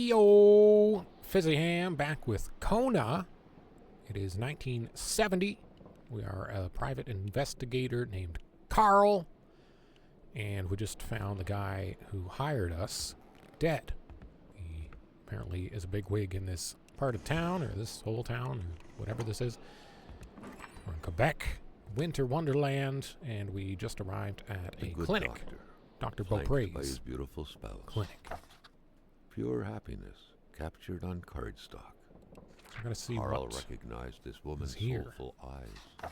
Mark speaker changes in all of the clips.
Speaker 1: Heyo! FizzyHam back with Kona. It is 1970. We are a private investigator named Carl. And we just found the guy who hired us dead. He apparently is a big wig in this part of town, or this whole town, or whatever this is. We're in Quebec, winter wonderland, and we just arrived at a clinic. Dr. Beaupre's
Speaker 2: by his beautiful spouse.
Speaker 1: clinic.
Speaker 2: Pure happiness captured on cardstock.
Speaker 1: I'm going to see
Speaker 2: Carl
Speaker 1: what
Speaker 2: recognized this woman's
Speaker 1: here.
Speaker 2: soulful eyes.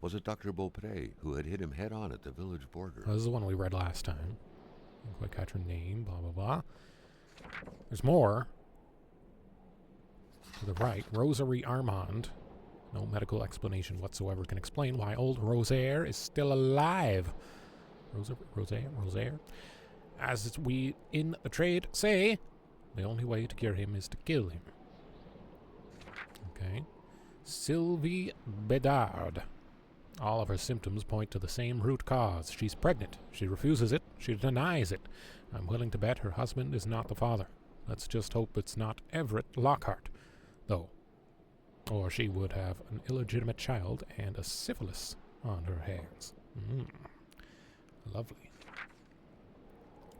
Speaker 2: Was it Dr. Beaupre who had hit him head on at the village border?
Speaker 1: This is the one we read last time. Didn't quite catch her name, blah, blah, blah. There's more. To the right, Rosary Armand. No medical explanation whatsoever can explain why old Rosaire is still alive. Rosaire. As we in the trade say, the only way to cure him is to kill him. Okay. Sylvie Bedard. All of her symptoms point to the same root cause. She's pregnant. She refuses it. She denies it. I'm willing to bet her husband is not the father. Let's just hope it's not Everett Lockhart, though. Or she would have an illegitimate child and a syphilis on her hands. Lovely.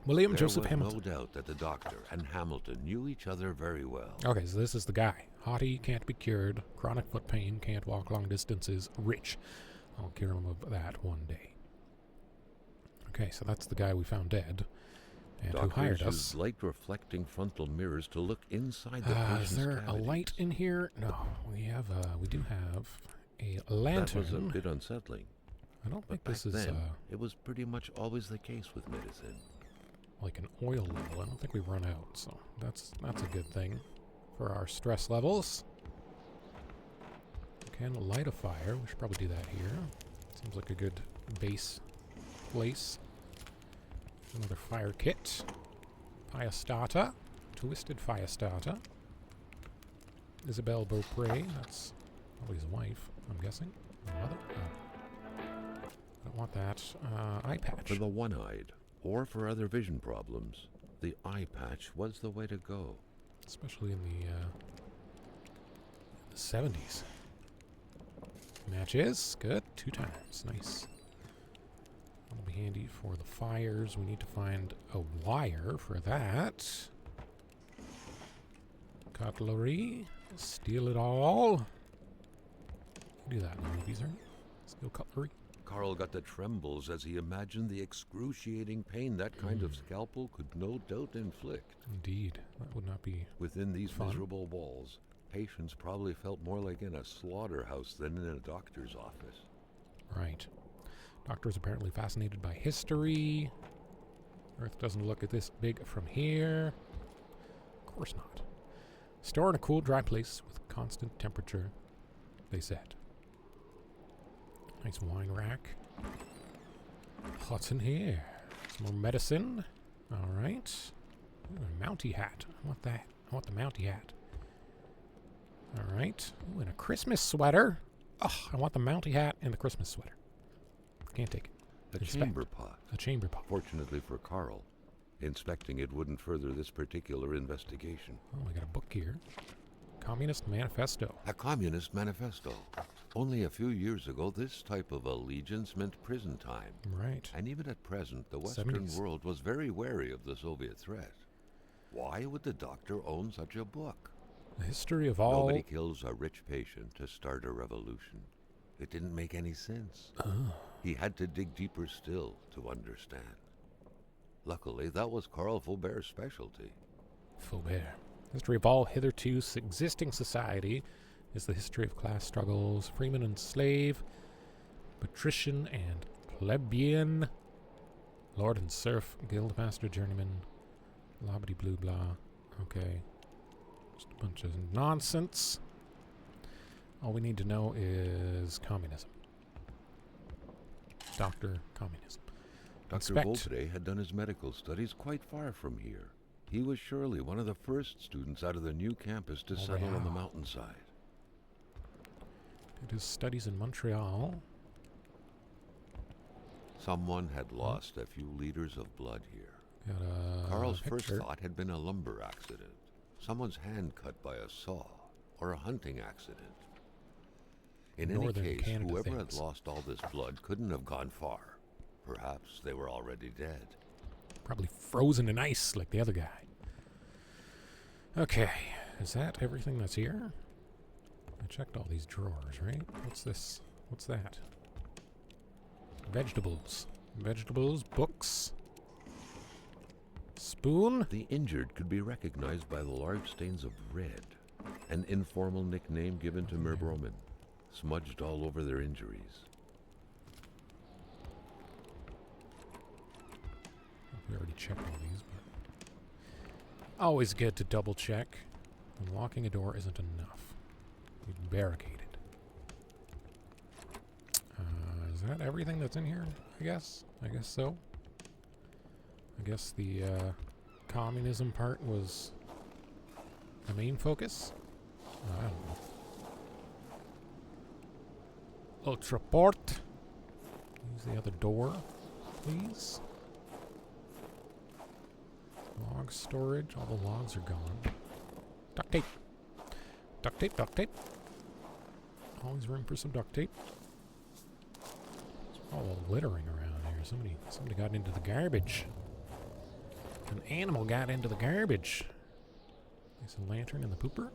Speaker 1: William
Speaker 2: There
Speaker 1: Joseph
Speaker 2: was
Speaker 1: Hamilton.
Speaker 2: no doubt that the doctor and Hamilton knew each other very well.
Speaker 1: Okay, so this is the guy. Haughty, can't be cured. Chronic foot pain, can't walk long distances. Rich. I'll cure him of that one day. Okay, so that's the guy we found dead. And who hired us.
Speaker 2: Doctors use light-reflecting frontal mirrors to look inside the patient's
Speaker 1: Is there
Speaker 2: cavities.
Speaker 1: a light in here? No, we do have a lantern.
Speaker 2: That was a bit unsettling.
Speaker 1: I don't think
Speaker 2: But
Speaker 1: this
Speaker 2: back
Speaker 1: is
Speaker 2: then, it was pretty much always the case with medicine.
Speaker 1: like an oil level. I don't think we run out, so that's a good thing for our stress levels. Can light a fire. We should probably do that here. Seems like a good base place. Another fire kit. Fiastata. Twisted Fiastata. Isabelle Beaupre. That's probably his wife, I'm guessing. Mother? Oh. I don't want that. Eye patch.
Speaker 2: For the one-eyed, or for other vision problems, the eye patch was the way to go.
Speaker 1: Especially in the 70s. Matches. Good. 2 times. Nice. That'll be handy for the fires. We need to find a wire for that. Cutlery. Steal it all. Do that in the movies, right? Steal cutlery.
Speaker 2: Carl got the trembles as he imagined the excruciating pain that kind of scalpel could no doubt inflict.
Speaker 1: Indeed. That would not be
Speaker 2: Within these
Speaker 1: fun.
Speaker 2: miserable walls, patients probably felt more like in a slaughterhouse than in a doctor's office.
Speaker 1: right. Doctor's apparently fascinated by history. Earth doesn't look at this big from here. Of course not. Store in a cool, dry place with constant temperature, they said. Nice wine rack. What's in here? Some more medicine. All right. Ooh, a Mountie hat. I want that. I want the Mountie hat. All right. Ooh, and a Christmas sweater. Oh, I want the Mountie hat and the Christmas sweater. Can't take it.
Speaker 2: A chamber pot.
Speaker 1: A chamber pot.
Speaker 2: Fortunately for Carl, inspecting it wouldn't further this particular investigation.
Speaker 1: Oh, we got a book here. Communist Manifesto.
Speaker 2: A communist manifesto. Only a few years ago, this type of allegiance meant prison time.
Speaker 1: Right.
Speaker 2: And even at present, the Western
Speaker 1: 70s.
Speaker 2: world was very wary of the Soviet threat. Why would the doctor own such a book?
Speaker 1: The history of all...
Speaker 2: Nobody kills a rich patient to start a revolution. It didn't make any sense. He had to dig deeper still to understand. Luckily, that was Carl Faubert's specialty.
Speaker 1: Faubert. History of all hitherto existing society is the history of class struggles, freeman and slave, patrician and plebeian, lord and serf, guildmaster, journeyman, blah-bitty blue blah. Okay. Just a bunch of nonsense. All we need to know is communism. Dr. Communism.
Speaker 2: Dr. Beaupre had done his medical studies quite far from here. He was surely one of the first students out of the new campus to settle on the mountainside.
Speaker 1: Did his studies in Montreal.
Speaker 2: Someone had lost a few liters of blood here.
Speaker 1: Got a
Speaker 2: Carl's
Speaker 1: picture.
Speaker 2: first thought had been a lumber accident. Someone's hand cut by a saw, or a hunting accident. In
Speaker 1: Northern
Speaker 2: any case,
Speaker 1: Canada
Speaker 2: whoever had
Speaker 1: things.
Speaker 2: lost all this blood couldn't have gone far. Perhaps they were already dead.
Speaker 1: Probably frozen in ice like the other guy. Okay, is that everything that's here? I checked all these drawers, right? What's this? What's that? Vegetables. Vegetables, books. Spoon?
Speaker 2: The injured could be recognized by the large stains of red, an informal nickname given to Merbromen, smudged all over their injuries.
Speaker 1: We already checked all these, but always good to double check. Unlocking a door isn't enough. We barricade it. Is that everything that's in here? I guess so. I guess the communism part was the main focus. I don't know. Ultra port. Use the other door, please. Log storage. All the logs are gone. Duct tape. Duct tape, duct tape. Always room for some duct tape. It's all littering around here. Somebody got into the garbage. An animal got into the garbage. There's a lantern in the pooper.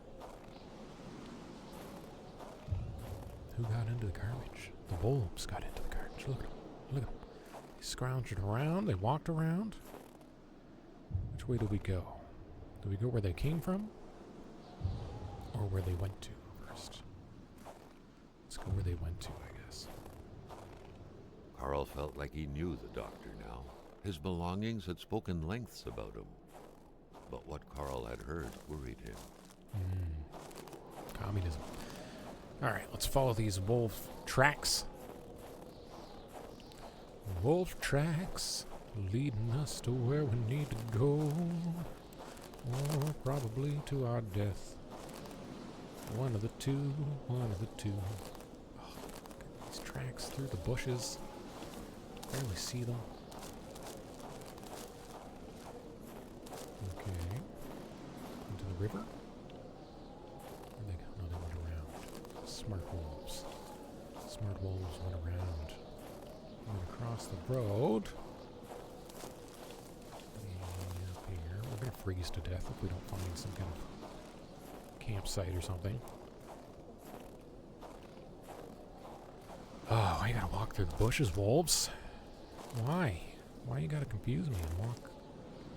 Speaker 1: Who got into the garbage? The wolves got into the garbage. Look at them. Look at them. They scrounged around. They walked around. Which way do we go? Do we go where they came from? Or where they went to first? Let's go where they went to, I guess.
Speaker 2: Carl felt like he knew the doctor now. His belongings had spoken lengths about him. But what Carl had heard worried him.
Speaker 1: Communism. Alright, let's follow these wolf tracks. Wolf tracks leading us to where we need to go. Or probably to our death. One of the two, one of the two. Oh, look at these tracks through the bushes. Barely see them. Okay. Into the river? Where'd they go? No, they went around. Smart wolves. Smart wolves went around. Went across the road. And up here. We're going to freeze to death if we don't find some kind of campsite or something. Oh, I gotta walk through the bushes, wolves. Why? Why you gotta confuse me and walk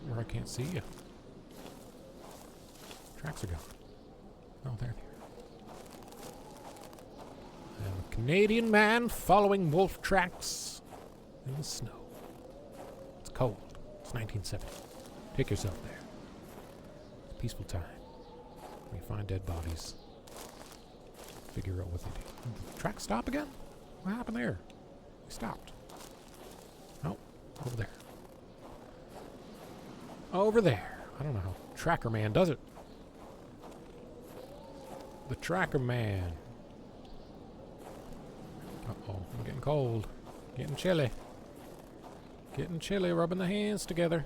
Speaker 1: where I can't see you? Tracks are gone. Oh, there they are. I'm a Canadian man following wolf tracks in the snow. It's cold. It's 1970. Take yourself there. It's a peaceful time. We find dead bodies. Figure out what they do. Did the track stop again? What happened there? We stopped. Oh, over there. Over there. I don't know how Tracker Man does it. The Tracker Man. Uh-oh, I'm getting cold. Getting chilly. Getting chilly, rubbing the hands together.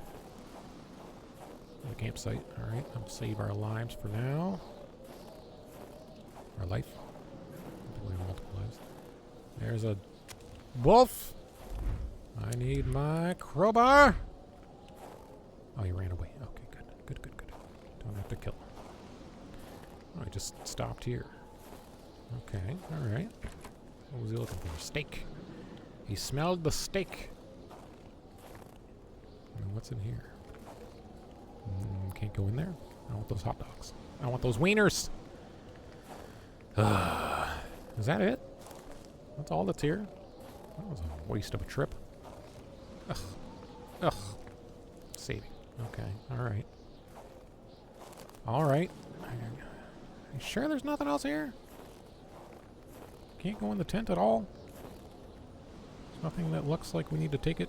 Speaker 1: The campsite. Alright, I'm gonna save our lives for now. Our life. We have multiple lives. There's a wolf. I need my crowbar. Oh, he ran away. Okay, good. Good, good, good. Don't have to kill him. Oh, he just stopped here. Okay, alright. What was he looking for? Steak. He smelled the steak. And what's in here? Can't go in there. I want those hot dogs. I want those wieners. Is that it? That's all that's here? That was a waste of a trip. Ugh. Ugh. Saving. Okay. Alright. Alright. You sure there's nothing else here? Can't go in the tent at all? There's nothing that looks like we need to take it?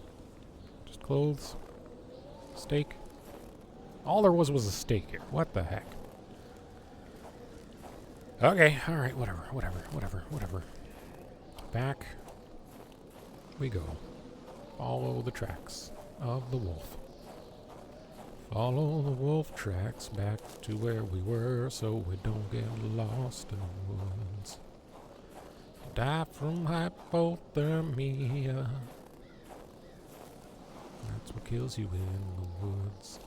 Speaker 1: Just clothes? Steak? All there was a steak here. What the heck? Okay, alright, whatever. Back we go. Follow the tracks of the wolf. Follow the wolf tracks back to where we were so we don't get lost in the woods. Die from hypothermia. That's what kills you in the woods.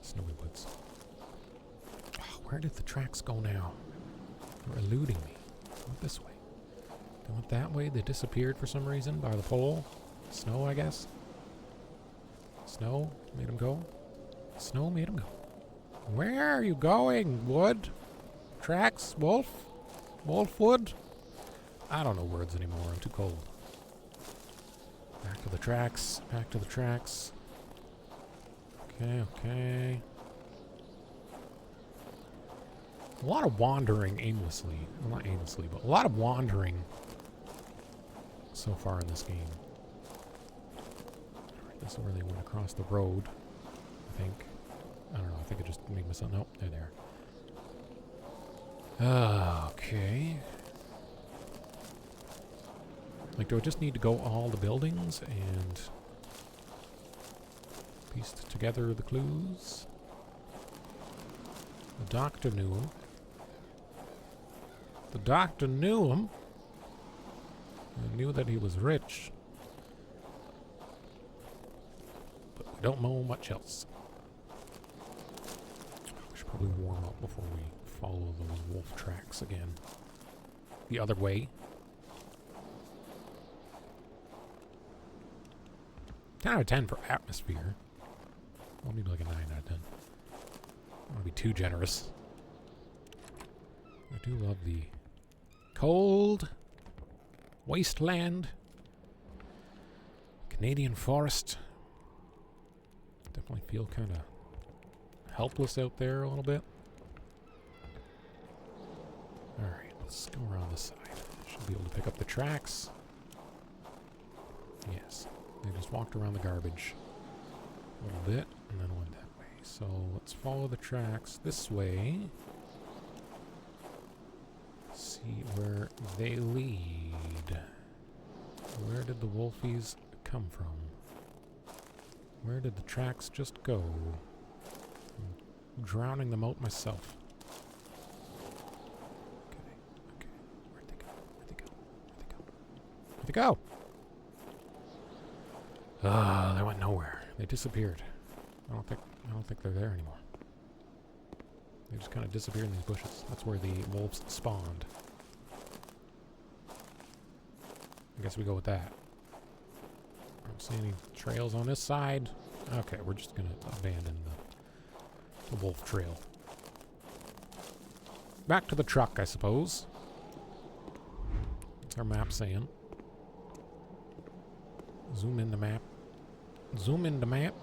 Speaker 1: Snowy woods. Oh, where did the tracks go now? They're eluding me. They went this way. They went that way. They disappeared for some reason by the pole. Snow, I guess. Snow made them go. Snow made them go. Where are you going, wood? Tracks? Wolf? Wolfwood? I don't know words anymore. I'm too cold. Back to the tracks. Back to the tracks. Okay, okay. A lot of wandering aimlessly. Well, not aimlessly, but a lot of wandering so far in this game. Alright, this is where they went across the road, I think. I don't know, I think I just made myself... Nope, they're there. Okay. Like, do I just need to go all the buildings and piece together the clues? The doctor knew him. The doctor knew him. I knew that he was rich. But we don't know much else. We should probably warm up before we follow those wolf tracks again. The other way. 10 out of 10 for atmosphere. Well, maybe like a 9 out of 10. I don't want to be too generous. I do love the cold wasteland, Canadian forest. Definitely feel kind of helpless out there a little bit. Alright, let's go around this side. Should be able to pick up the tracks. Yes, they just walked around the garbage a little bit and then went that way. So let's follow the tracks this way. See where they lead. Where did the wolfies come from? Where did the tracks just go? I'm drowning them out myself. Okay, okay. Where'd they go? Where'd they go? Where'd they go? Where'd they go? They went nowhere. They disappeared. I don't think they're there anymore. They just kind of disappeared in these bushes. That's where the wolves spawned. I guess we go with that. I don't see any trails on this side. Okay, we're just going to abandon the wolf trail. Back to the truck, I suppose. What's our map saying? Zoom in the map. Zoom in the map.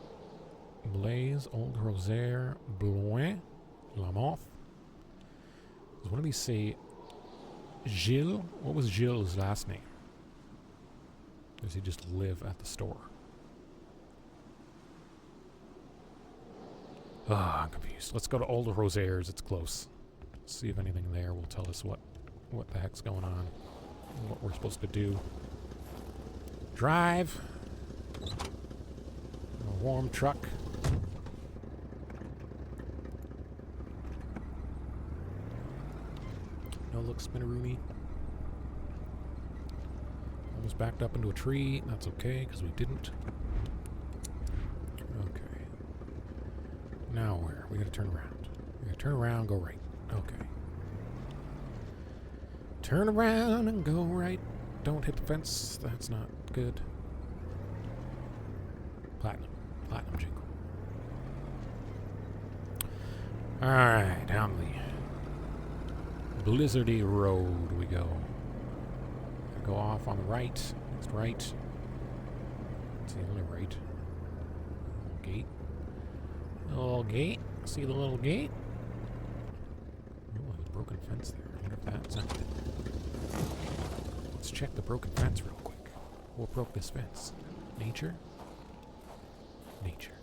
Speaker 1: Blaze, Old Rosaire, Blois, Lamothe. Does one of these say Gilles? What was Gilles' last name? Does he just live at the store? I'm confused. Let's go to Old Rosaire's. It's close. See if anything there will tell us what the heck's going on. What we're supposed to do. Drive. A warm truck. No look, Spinaroonie. Almost backed up into a tree. That's okay, because we didn't. Okay. Now where? We gotta turn around. We gotta turn around, go right. Okay. Turn around and go right. Don't hit the fence. That's not good. Platinum. Platinum jingle. Alright, down the blizzardy road we go. Go off on the right. Next right. It's the only right. Little gate. Little gate. See the little gate? Oh, there's a broken fence there. I wonder if that's not good. Let's check the broken fence real quick. What broke this fence? Nature? Nature.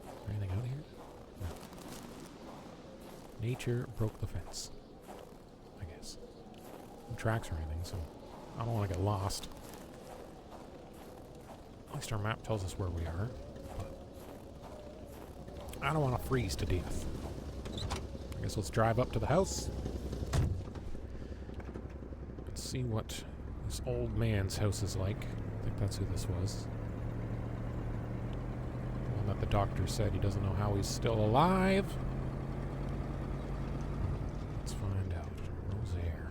Speaker 1: Is there anything out here? No. Nature broke the fence. I guess. No tracks or anything, so I don't want to get lost. least our map tells us where we are. But I don't want to freeze to death. I guess let's drive up to the house. Let's see what this old man's house is like. I think that's who this was. The one that the doctor said he doesn't know how he's still alive. Let's find out. Rosaire.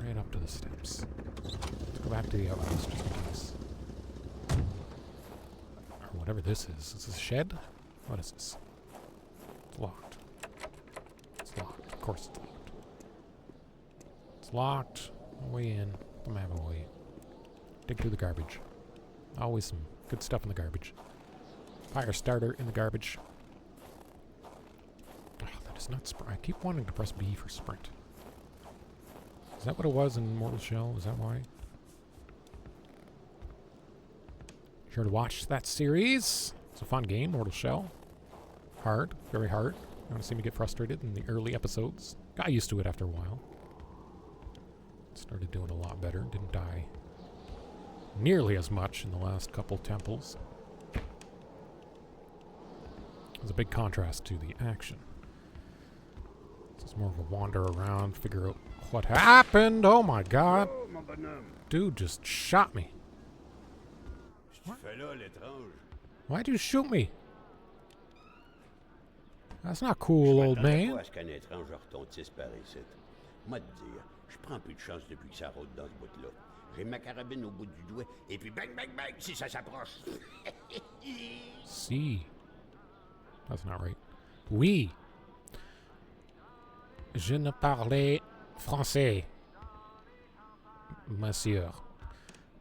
Speaker 1: Right up to the steps. Let's go back to the outhouse just in case. Or whatever this is. Is this a shed? What is this? It's locked. It's locked. Of course it's locked. It's locked. No way in. The map away. Dig through the garbage. Always some good stuff in the garbage. Fire starter in the garbage. Oh, that is not sprint. I keep wanting to press B for sprint. Is that what it was in Mortal Shell? Is that why? Sure to watch that series. It's a fun game, Mortal Shell. Hard. Very hard. You want to see me get frustrated in the early episodes. Got used to it after a while. Started doing a lot better. Didn't die nearly as much in the last couple temples. There's a big contrast to the action. This is more of a wander around, figure out what happened. Oh my god. Dude just shot me. What? Why'd you shoot me? That's not cool, old man.
Speaker 3: Je prends plus de chance depuis que ça rôde dans ce bout-là. J'ai ma carabine au bout du doigt, et puis bang, bang, bang, si ça s'approche.
Speaker 1: Si. That's not right. Oui. Je ne parlais français. Monsieur.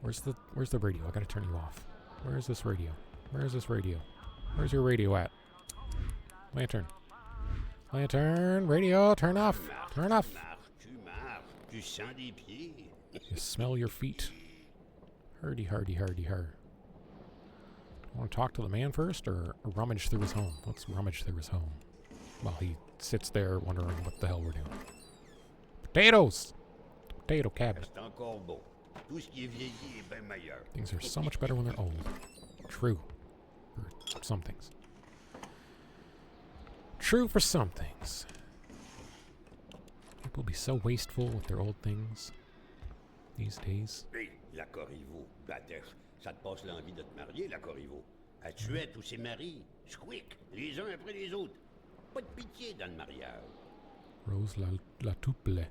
Speaker 1: Where's the radio? I gotta turn you off. Where's this radio? Where's this radio? Where's your radio at? Lantern. Lantern. Radio. Turn off. Turn off.
Speaker 3: Tu sens des pieds.
Speaker 1: You smell your feet. Hardy, hardy, hardy, har. Want to talk to the man first, or rummage through his home? Let's rummage through his home while he sits there wondering what the hell we're doing. Potatoes! Potato cabinet. Things are so much better when they're old. True. For some things. True for some things. People be so wasteful with their old things these days.
Speaker 3: Hey, la Corriveau, Batesh, ça te passe l'envie de te marier, la Corriveau. Elle tuait tous ses maris, squick, les uns après les autres. Pas de pitié dans le mariage.
Speaker 1: Rose la Touple.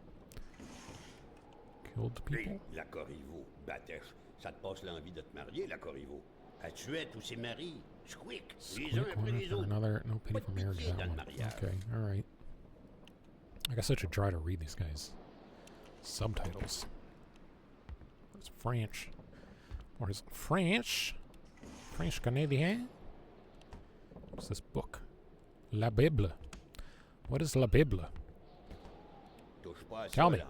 Speaker 1: Killed people?
Speaker 3: Hey, la Corriveau, Batesh, ça te passe l'envie de te marier, la Corriveau. Elle tuait tous ses maris, squick, les uns après les autres.
Speaker 1: Another, no pity for marriage, that one. Okay, alright. I guess I should try to read these guys' subtitles. It's French. What is it? French? French Canadien? What's this book? La Bible. What is La Bible? Tell me.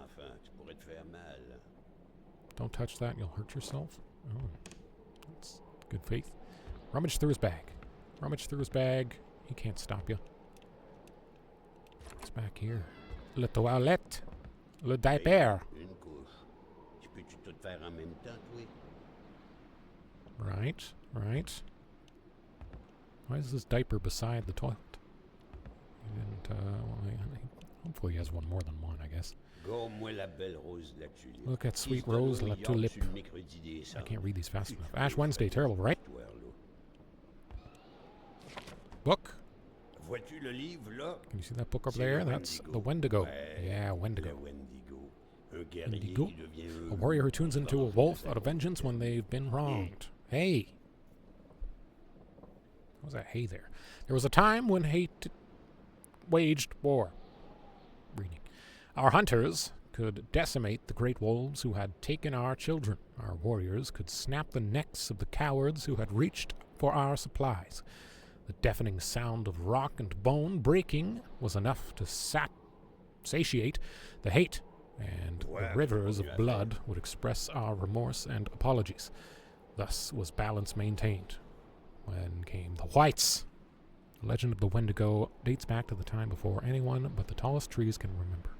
Speaker 1: Don't touch that, you'll hurt yourself. Oh, that's good faith. Rummage through his bag. Rummage through his bag. He can't stop you. What's back here? Le toilette. Le diaper. Right, right. Why is this diaper beside the toilet? He didn't, hopefully he has one more than one, I guess. Look at Sweet Rose la Tulipe. I can't read these fast enough. Ash Wednesday, terrible, right? Book? Can you see that book up there? That's the Wendigo. Yeah, Wendigo. Wendigo. A warrior who tunes into a wolf out of vengeance when they've been wronged. Hey. What was that hey there? There was a time when hate waged war. Reading. Our hunters could decimate the great wolves who had taken our children. Our warriors could snap the necks of the cowards who had reached for our supplies. The deafening sound of rock and bone breaking was enough to satiate the hate, and the rivers of blood would express our remorse and apologies. Thus was balance maintained. When came the whites. The legend of the Wendigo dates back to the time before anyone but the tallest trees can remember.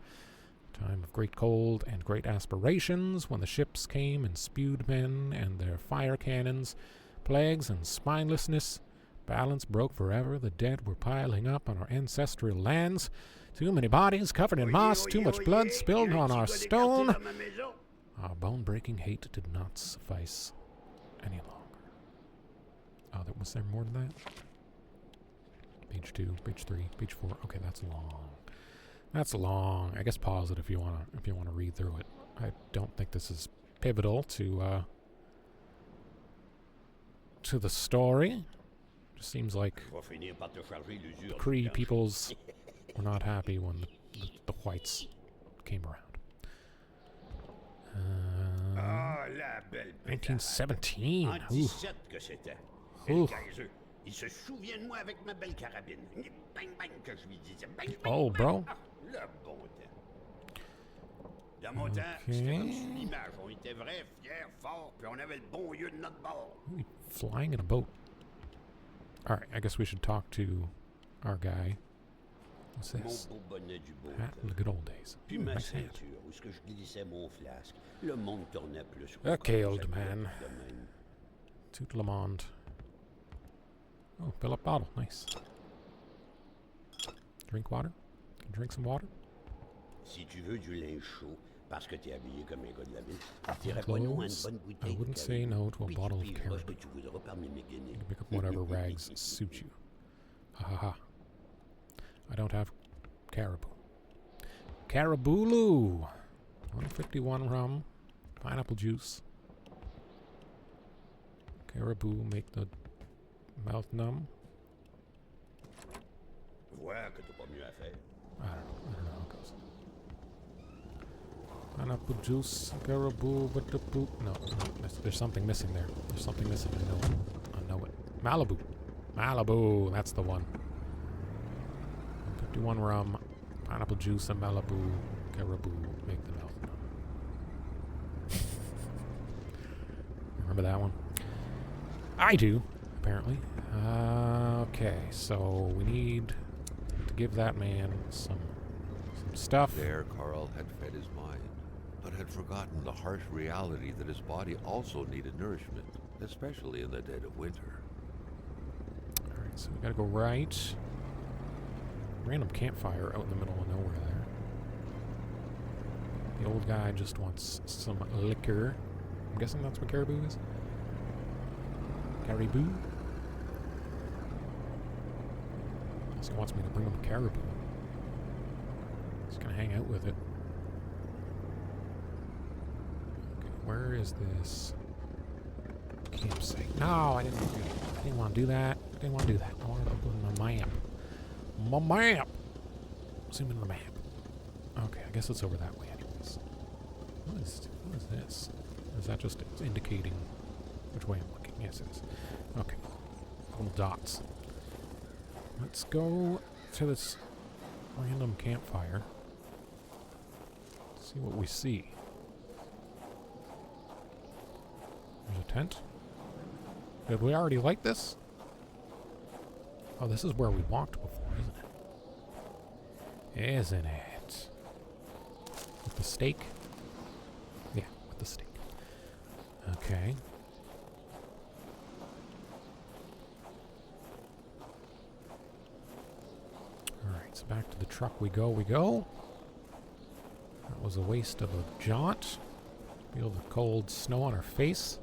Speaker 1: Time of great cold and great aspirations, when the ships came and spewed men and their fire cannons, plagues and spinelessness. Balance broke forever. The dead were piling up on our ancestral lands. Too many bodies covered in moss, too much blood spilled on our stone. Our bone-breaking hate did not suffice any longer. Oh, was there more to that? Page 2, page 3, page 4. Okay, that's long. That's long. I guess pause it if you wanna read through it. I don't think this is pivotal to the story. Just seems like the Cree peoples were not happy when the whites came around. 1917. Ooh.
Speaker 3: Il se souvient de moi avec ma belle carabine. Bang bang que je lui disais. Bang bang.
Speaker 1: Oh, bro.
Speaker 3: Le bon temps. Dans mon temps, c'était comme sur l'image. On était vrais, fiers, forts, puis on avait le bon lieu de notre bord.
Speaker 1: Flying in a boat. Alright, I guess we should talk to our guy. What's this?
Speaker 3: Mon beau bonnet du beau
Speaker 1: Hat in the good old days.
Speaker 3: Puis ma ceinture, où ce que je glissais mon flasque. Le monde tournait plus.
Speaker 1: Okay, old man. Tout le monde. Oh, fill up bottle. Nice. Drink water? Drink some water?
Speaker 3: Si tu veux du linge chaud, parce que t'es habillé comme un gars de la ville, t'irais pas loin une bonne bouteille.
Speaker 1: I wouldn't say no to a bottle of caribou.
Speaker 3: Que tu voudras parmi mes guinées.
Speaker 1: You can pick up whatever rags suit you. Ha ha ha. I don't have caribou. Carabooloo! 151 rum. Pineapple juice. Caribou make the mouth numb.
Speaker 3: Vois que t'as pas mieux à faire.
Speaker 1: I don't know how it goes. Pineapple juice, caribou, but the poop. No, there's something missing there. There's something missing. I know it. Malibu. Malibu, that's the one. 51 rum, pineapple juice, and Malibu, caribou, make the mouth numb. Remember that one? I do, apparently. Okay, so we need to give that man some stuff.
Speaker 2: There, Carl had fed his mind, but had forgotten the harsh reality that his body also needed nourishment, especially in the dead of winter.
Speaker 1: Alright, so we gotta go right. Random campfire out in the middle of nowhere there. The old guy just wants some liquor. I'm guessing that's what caribou is? Caribou? So he wants me to bring him a caribou. He's gonna hang out with it. Okay, where is this campsite? No, I didn't want to do that. I didn't want to do that. I wanted to put it on my map. My map! Zoom in the map. Okay, I guess it's over that way anyways. What is this? Is that just indicating which way I'm looking? Yes, it is. Okay. Little dots. Let's go to this random campfire. See what we see. There's a tent. Did we already like this? Oh, this is where we walked before, isn't it? Isn't it? With the steak? Yeah, with the steak. Okay. Alright, so back to the truck we go. That was a waste of a jaunt. Feel the cold snow on our face.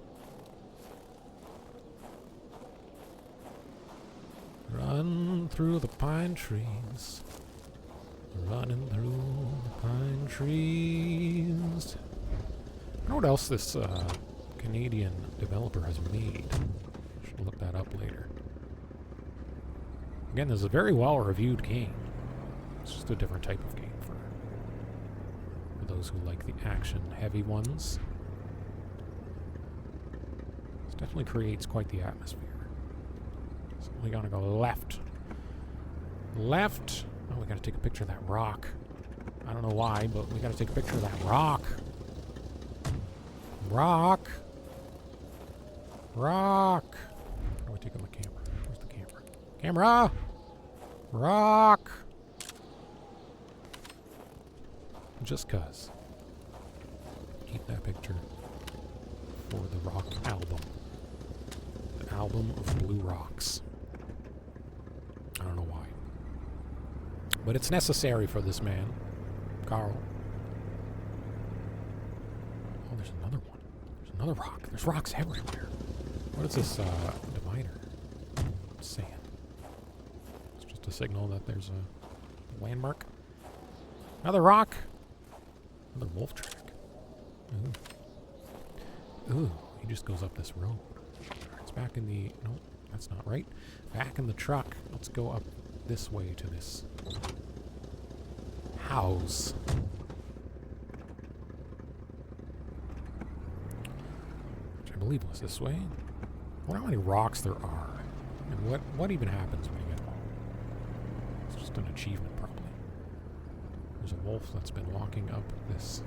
Speaker 1: Run through the pine trees. Running through the pine trees. I wonder what else this Canadian developer has made. Should look that up later. Again, this is a very well-reviewed game. It's just a different type of game for those who like the action-heavy ones. This definitely creates quite the atmosphere. So we gotta go left. Left. Oh, we gotta take a picture of that rock. I don't know why, but we gotta take a picture of that rock. Rock. Rock. How do we take on the camera? Where's the camera? Camera! Rock! Just cuz. Keep that picture for the rock album. The album of blue rocks. I don't know why. But it's necessary for this man, Carl. Oh, there's another one. There's another rock. There's rocks everywhere. What is this divider saying? It's just a signal that there's a landmark. Another rock. Another wolf track. Ooh. Ooh, he just goes up this road. It's back in the... No, that's not right. Back in the truck. Let's go up this way to this house. Which I believe was this way. I wonder how many rocks there are. And what even happens when you get them all. It's just an achievement, probably. There's a wolf that's been walking up this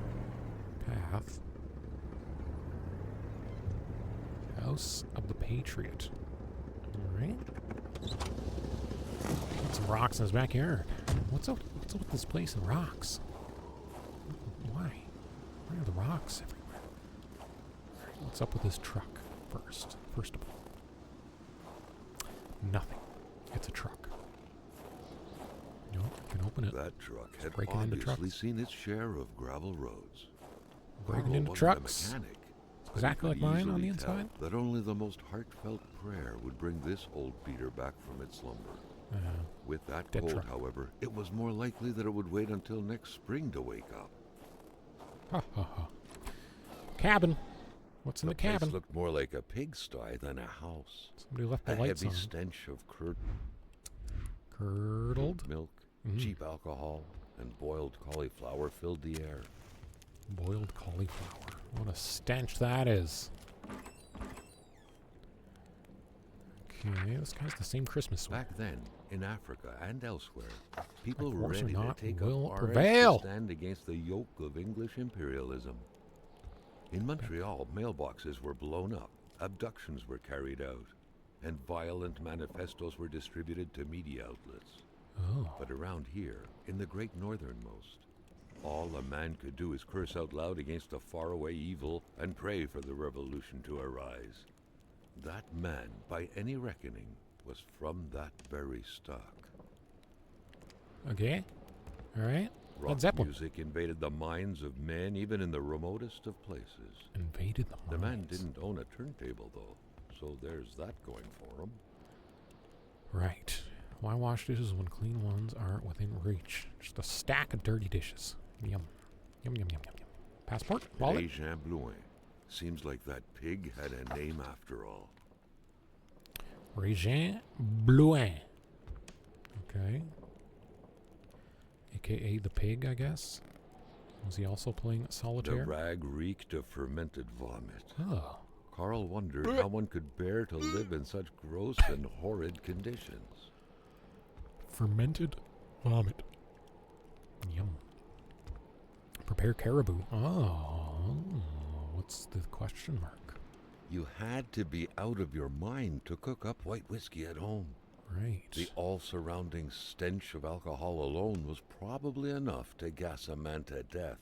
Speaker 1: path. House of the Patriot. Alright. Got some rocks in his backyard. What's up with this place and rocks? Why? Why are the rocks everywhere? What's up with this truck first of all? Nothing. It's a truck. No, I can open it.
Speaker 2: That truck had
Speaker 1: breaking into
Speaker 2: obviously
Speaker 1: trucks.
Speaker 2: seen its share of gravel roads.
Speaker 1: Breaking
Speaker 2: Carl
Speaker 1: into
Speaker 2: wasn't
Speaker 1: trucks.
Speaker 2: A mechanic, but he
Speaker 1: Exactly
Speaker 2: could
Speaker 1: like mine on
Speaker 2: easily
Speaker 1: the inside.
Speaker 2: tell that only the most heartfelt prayer would bring this old beater back from its slumber. With that
Speaker 1: Dead
Speaker 2: cold,
Speaker 1: truck.
Speaker 2: however, it was more likely that it would wait until next spring to wake up.
Speaker 1: Ha ha ha. Cabin. What's in the
Speaker 2: place
Speaker 1: cabin?
Speaker 2: looked more like a pigsty than a house.
Speaker 1: Somebody left the
Speaker 2: A
Speaker 1: lights
Speaker 2: heavy
Speaker 1: on.
Speaker 2: stench of
Speaker 1: Curdled.
Speaker 2: milk, cheap alcohol, and boiled cauliflower filled the air.
Speaker 1: Boiled cauliflower. What a stench that is. Okay, this guy's the same Christmas sweater.
Speaker 2: Back then, in Africa and elsewhere, people
Speaker 1: My
Speaker 2: were
Speaker 1: force or
Speaker 2: ready to
Speaker 1: not
Speaker 2: take
Speaker 1: will
Speaker 2: up arms
Speaker 1: prevail.
Speaker 2: to stand against the yoke of English imperialism. In Montreal, mailboxes were blown up, abductions were carried out, and violent manifestos were distributed to media outlets.
Speaker 1: Oh.
Speaker 2: But around here, in the great northernmost, all a man could do is curse out loud against a faraway evil and pray for the revolution to arise. That man, by any reckoning, was from that very stock.
Speaker 1: Okay. Alright. Led
Speaker 2: Rock
Speaker 1: Zeppelin.
Speaker 2: music invaded the minds of men even in the remotest of places.
Speaker 1: Invaded the
Speaker 2: The man
Speaker 1: minds.
Speaker 2: didn't own a turntable, though, so there's that going for him.
Speaker 1: Right. Why wash dishes when clean ones aren't within reach? Just a stack of dirty dishes. Yum. Yum, yum, yum, yum, yum. Passport? Wallet?
Speaker 2: Jean Blouin. Seems like that pig had a name after all.
Speaker 1: Régent Blouin. Okay. AKA the pig, I guess. Was he also playing
Speaker 2: The
Speaker 1: solitaire?
Speaker 2: rag reeked of fermented vomit.
Speaker 1: Oh.
Speaker 2: Carl wondered how one could bear to live in such gross and horrid conditions.
Speaker 1: Fermented vomit. Yum. Prepare caribou. Oh. What's the question mark?
Speaker 2: You had to be out of your mind to cook up white whiskey at home.
Speaker 1: Right.
Speaker 2: The all-surrounding stench of alcohol alone was probably enough to gas a man to death.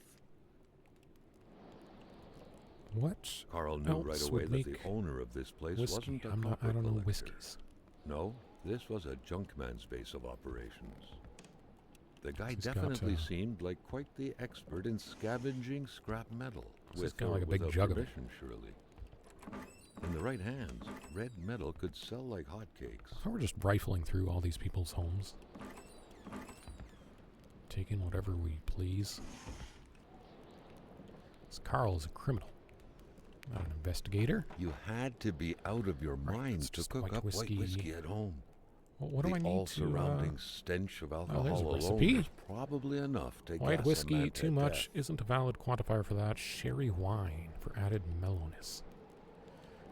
Speaker 1: What?
Speaker 2: Carl knew right
Speaker 1: else
Speaker 2: away
Speaker 1: would
Speaker 2: that the
Speaker 1: make
Speaker 2: owner of this place
Speaker 1: whiskey?
Speaker 2: wasn't a
Speaker 1: I
Speaker 2: copper
Speaker 1: don't know
Speaker 2: collector.
Speaker 1: whiskeys.
Speaker 2: No, this was a junkman's base of operations. The guy
Speaker 1: He's got,
Speaker 2: definitely seemed like quite the expert in scavenging scrap metal.
Speaker 1: He's got like a big
Speaker 2: without
Speaker 1: jug of it.
Speaker 2: permission, surely. In the right hands, red metal could sell like hotcakes.
Speaker 1: So we're just rifling through all these people's homes. Taking whatever we please. This Carl is a criminal. Not an investigator.
Speaker 2: You had to be out of your
Speaker 1: Right,
Speaker 2: mind
Speaker 1: it's
Speaker 2: to
Speaker 1: just
Speaker 2: cook
Speaker 1: white
Speaker 2: up
Speaker 1: whiskey.
Speaker 2: white whiskey at home.
Speaker 1: What do I
Speaker 2: The
Speaker 1: need
Speaker 2: all-surrounding stench of
Speaker 1: there's a
Speaker 2: alcohol alone
Speaker 1: recipe.
Speaker 2: was probably enough to
Speaker 1: White
Speaker 2: gas
Speaker 1: whiskey
Speaker 2: a man
Speaker 1: too
Speaker 2: to
Speaker 1: much
Speaker 2: death.
Speaker 1: isn't a valid quantifier for that. Sherry wine for added mellowness.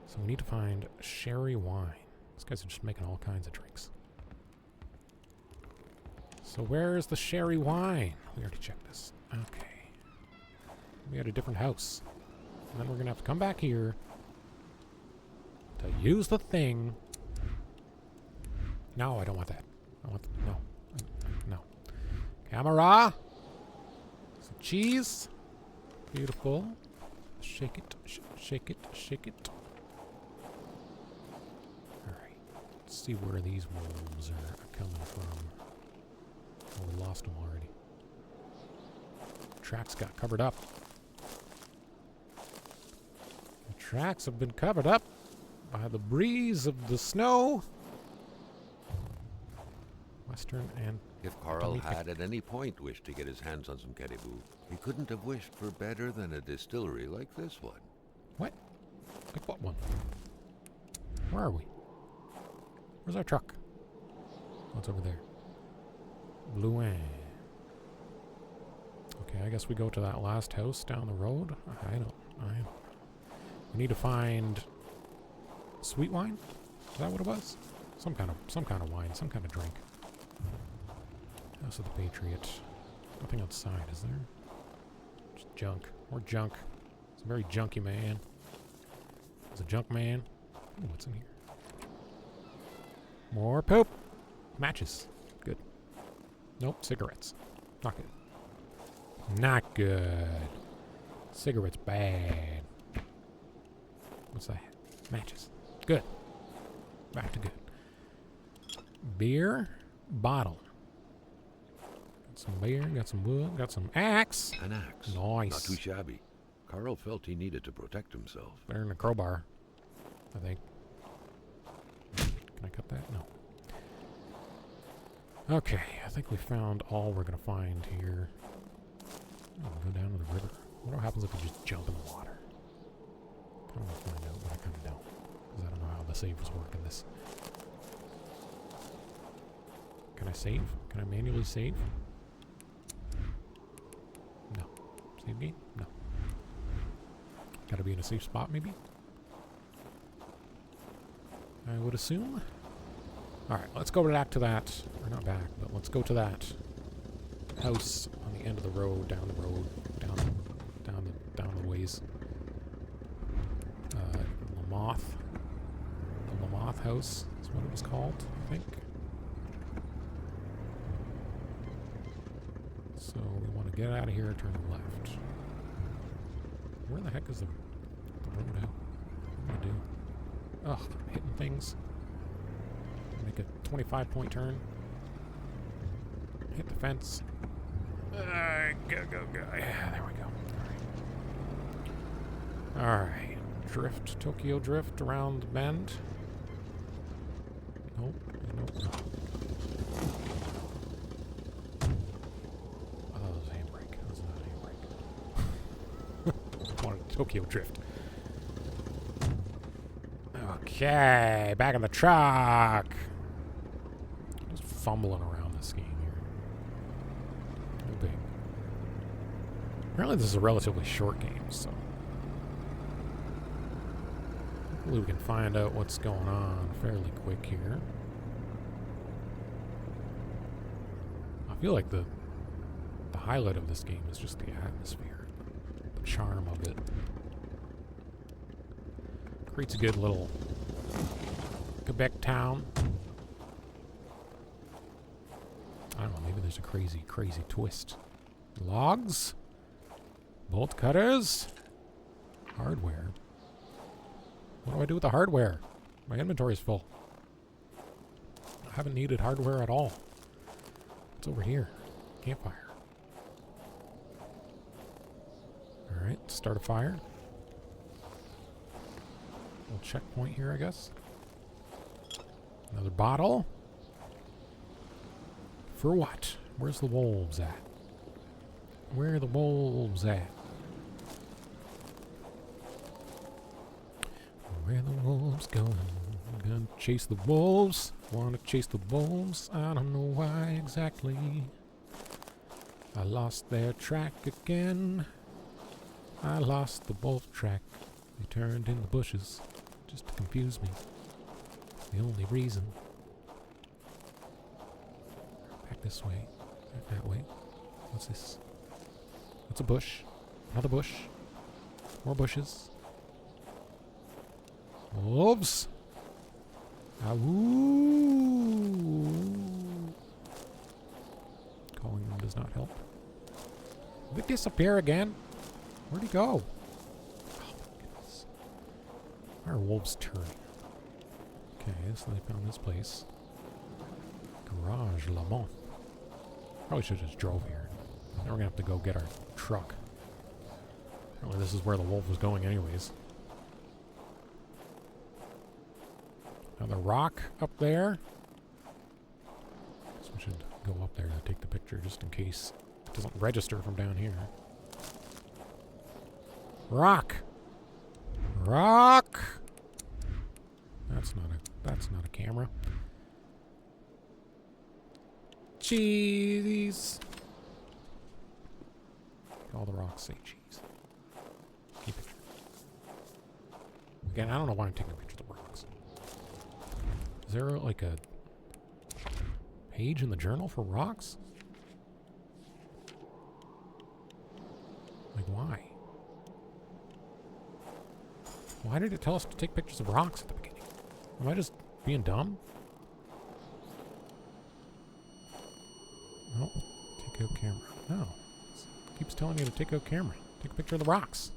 Speaker 1: So we need to find sherry wine. These guys are just making all kinds of drinks. So where's the sherry wine? We already checked this. Okay. We had a different house. And then we're going to have to come back here to use the thing. No, I don't want that. I want no. No. Camera! It's a cheese. Beautiful. Shake it, shake it, shake it. Alright. Let's see where these wolves are coming from. Oh, we lost them already. Tracks got covered up. The tracks have been covered up by the breeze of the snow. Western and...
Speaker 2: If Carl had at any point wished to get his hands on some caribou, he couldn't have wished for better than a distillery like this one.
Speaker 1: What? Like what one? Where are we? Where's our truck? What's over there? Blouin. Okay, I guess we go to that last house down the road. I don't. We need to find sweet wine. Is that what it was? Some kind of wine, some kind of drink. House of the Patriot. Nothing outside, is there? Just junk. More junk. It's a very junky man. It's a junk man. Ooh, what's in here? More poop. Matches. Good. Nope, cigarettes. Not good. Not good. Cigarettes bad. What's that? Matches. Good. Back to good. Beer bottle. Got some beer, got some wood, got some axe.
Speaker 2: An axe.
Speaker 1: Nice.
Speaker 2: Not too shabby. Carl felt he needed to protect himself.
Speaker 1: Better than a crowbar, I think. Can I cut that? No. Okay, I think we found all we're going to find here. Oh, we'll go down to the river. What happens if we just jump in the water? I don't want to find out, but I kind of don't. Because I don't know how the saves work in this. Can I save? Can I manually save? No. Save game? No. Gotta be in a safe spot, maybe? I would assume. Alright, let's go back to that. Or not back, but let's go to that house on the end of the road, down the road, down the ways. Lamoth. The Lamoth house is what it was called, I think. So we want to get out of here, turn left. Where the heck is the road out? What do I do? Ugh, I'm hitting things. Make a 25-point turn. Hit the fence. Go. Yeah, there we go. Alright. Drift, Tokyo drift around the bend. Nope. Nope. No. Oh, that was a handbrake. That was not a handbrake. I wanted Tokyo drift. Okay, back in the truck. Just fumbling around this game here. No big. Apparently this is a relatively short game, so hopefully we can find out what's going on fairly quick here. I feel like the highlight of this game is just the atmosphere, the charm of it. Creates a good little Quebec town. I don't know, maybe there's a crazy twist. Logs? Bolt cutters? Hardware? What do I do with the hardware? My inventory's full. I haven't needed hardware at all. What's over here? Campfire. Alright, start a fire. Little checkpoint here, I guess. Another bottle. For what? Where's the wolves at? Where are the wolves at? Where the wolves going? I'm gonna chase the wolves. Wanna chase the wolves. I don't know why exactly. I lost their track again. I lost the wolf track. They turned in the bushes just to confuse me. The only reason. Back this way. Back that way. What's this? What's a bush? Another bush. More bushes. Wolves. Calling them does not help. Did it disappear again? Where'd he go? Oh my goodness. Why are wolves turning? Okay, so they found this place. Garage Lamont. Probably should have just drove here. Now we're gonna have to go get our truck. Apparently this is where the wolf was going anyways. Another rock up there. So we should go up there to take the picture just in case it doesn't register from down here. Rock! Rock! That's not a camera. Cheese! All the rocks say cheese. Keep it. Again, I don't know why I'm taking a picture of the rocks. Is there like a page in the journal for rocks? Like why? Why did it tell us to take pictures of rocks at the beginning? Am I just being dumb? No. Take out camera. No. It keeps telling me to take out camera. Take a picture of the rocks.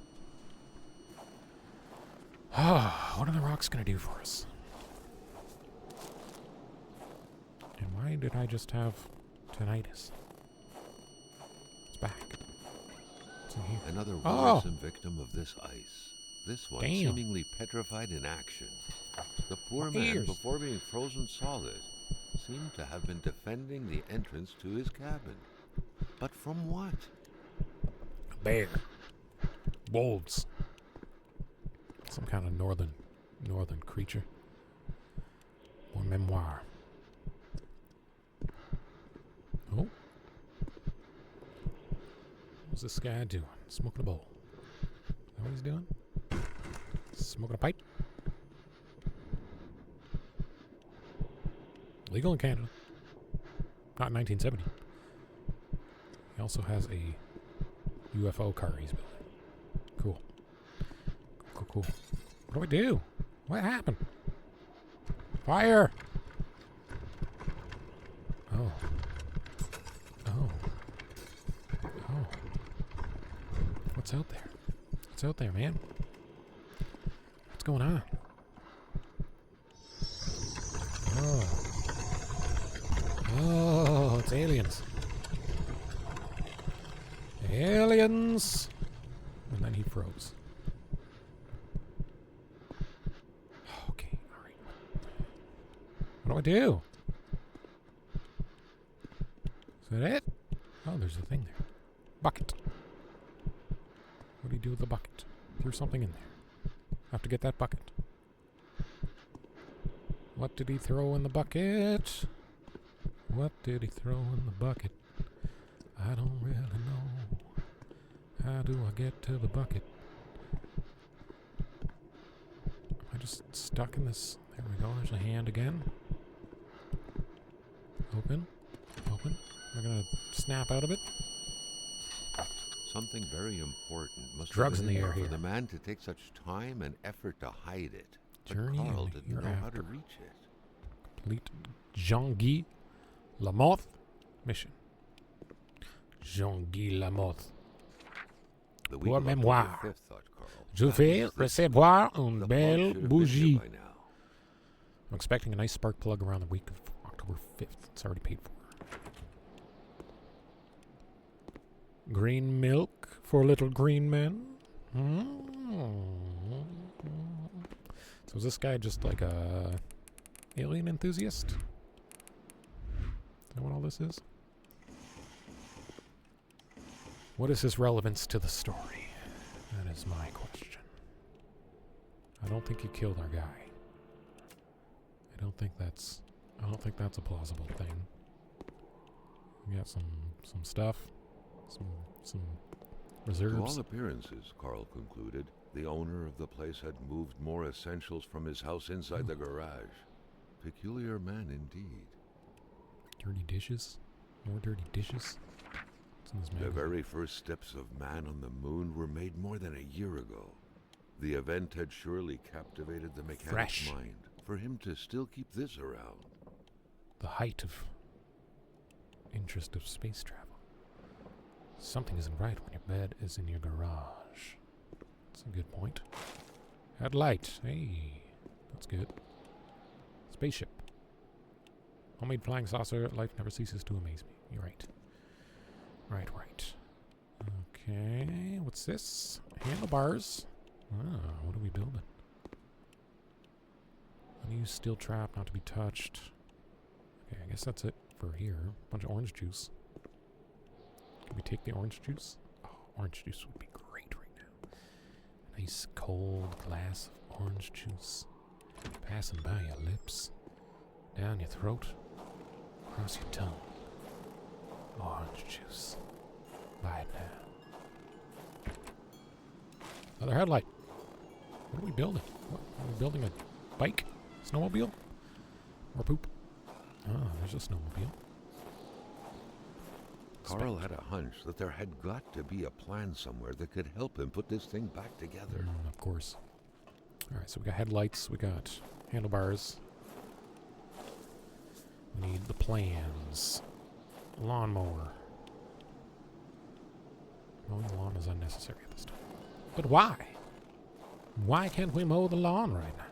Speaker 1: What are the rocks going to do for us? And why did I just have tinnitus? It's back. It's in here.
Speaker 2: Another worrisome victim of this ice. This one
Speaker 1: Damn.
Speaker 2: seemingly petrified in action. The poor
Speaker 1: My
Speaker 2: man,
Speaker 1: ears.
Speaker 2: before being frozen solid, seemed to have been defending the entrance to his cabin. But from what?
Speaker 1: A bear. Wolves. Some kind of northern creature. Or memoir. Oh. What's this guy doing? Smoking a bowl. Is that what he's doing? Smoking a pipe? Legal in Canada. Not in 1970. He also has a UFO car he's building. Cool. Cool. What do I do? What happened? Fire! Oh. What's out there? What's out there, man? What's going on? Oh, it's aliens. Aliens! And then he froze. Okay, alright. What do I do? Is that it? Oh, there's a thing there. Bucket. What do you do with the bucket? Threw something in there. Have to get that bucket. What did he throw in the bucket? What did he throw in the bucket? I don't really know. How do I get to the bucket? Am I just stuck in this? There we go. There's a hand again. Open. Open. Am I going to snap out of it?
Speaker 2: Something very important must
Speaker 1: Drugs
Speaker 2: have
Speaker 1: in
Speaker 2: been
Speaker 1: the air
Speaker 2: for
Speaker 1: here.
Speaker 2: the man to take such time and effort to hide it. But
Speaker 1: Journey
Speaker 2: Carl
Speaker 1: and
Speaker 2: didn't know how to
Speaker 1: hereafter.
Speaker 2: reach it.
Speaker 1: Complete Jean-Guy Lamotte mission. Jean-Guy Lamotte.
Speaker 2: The
Speaker 1: Pour
Speaker 2: week of
Speaker 1: mémoire.
Speaker 2: October 5th, thought Carl.
Speaker 1: Je
Speaker 2: That
Speaker 1: vais
Speaker 2: was the-
Speaker 1: recevoir
Speaker 2: the
Speaker 1: une
Speaker 2: plug
Speaker 1: belle
Speaker 2: should have been
Speaker 1: bougie.
Speaker 2: here by now.
Speaker 1: I'm expecting a nice spark plug around the week of October 5th. It's already paid for. Green milk for little green men. So is this guy just like a alien enthusiast? Is that what all this is? What is his relevance to the story? That is my question. I don't think he killed our guy. I don't think that's a plausible thing. We got some stuff. Some
Speaker 2: To
Speaker 1: reserves.
Speaker 2: all appearances, Carl concluded, the owner of the place had moved more essentials from his house inside the garage. Peculiar man indeed.
Speaker 1: Dirty dishes. More dirty dishes. What's in this
Speaker 2: The
Speaker 1: magazine?
Speaker 2: very first steps of man on the moon were made more than a year ago. The event had surely captivated the mechanic's
Speaker 1: Fresh.
Speaker 2: mind. For him to still keep this around.
Speaker 1: The height of interest of space travel. Something isn't right when your bed is in your garage. That's a good point. Headlight. Hey, that's good. Spaceship. Homemade flying saucer. Life never ceases to amaze me. You're right. Right. Okay, what's this? Handlebars. Ah, what are we building? Unused steel trap, not to be touched. Okay, I guess that's it for here. Bunch of orange juice. Can we take the orange juice? Oh, orange juice would be great right now. Nice cold glass of orange juice. Passing by your lips. Down your throat. Across your tongue. Orange juice. Buy it now. Another headlight. What are we building? What, are we building a bike? Snowmobile? Or poop? Ah, there's a snowmobile.
Speaker 2: Carl had a hunch that there had got to be a plan somewhere that could help him put this thing back together.
Speaker 1: Of course. Alright, so we got headlights, we got handlebars. We need the plans. Lawnmower. Mowing the lawn is unnecessary at this time. But why? Why can't we mow the lawn right now?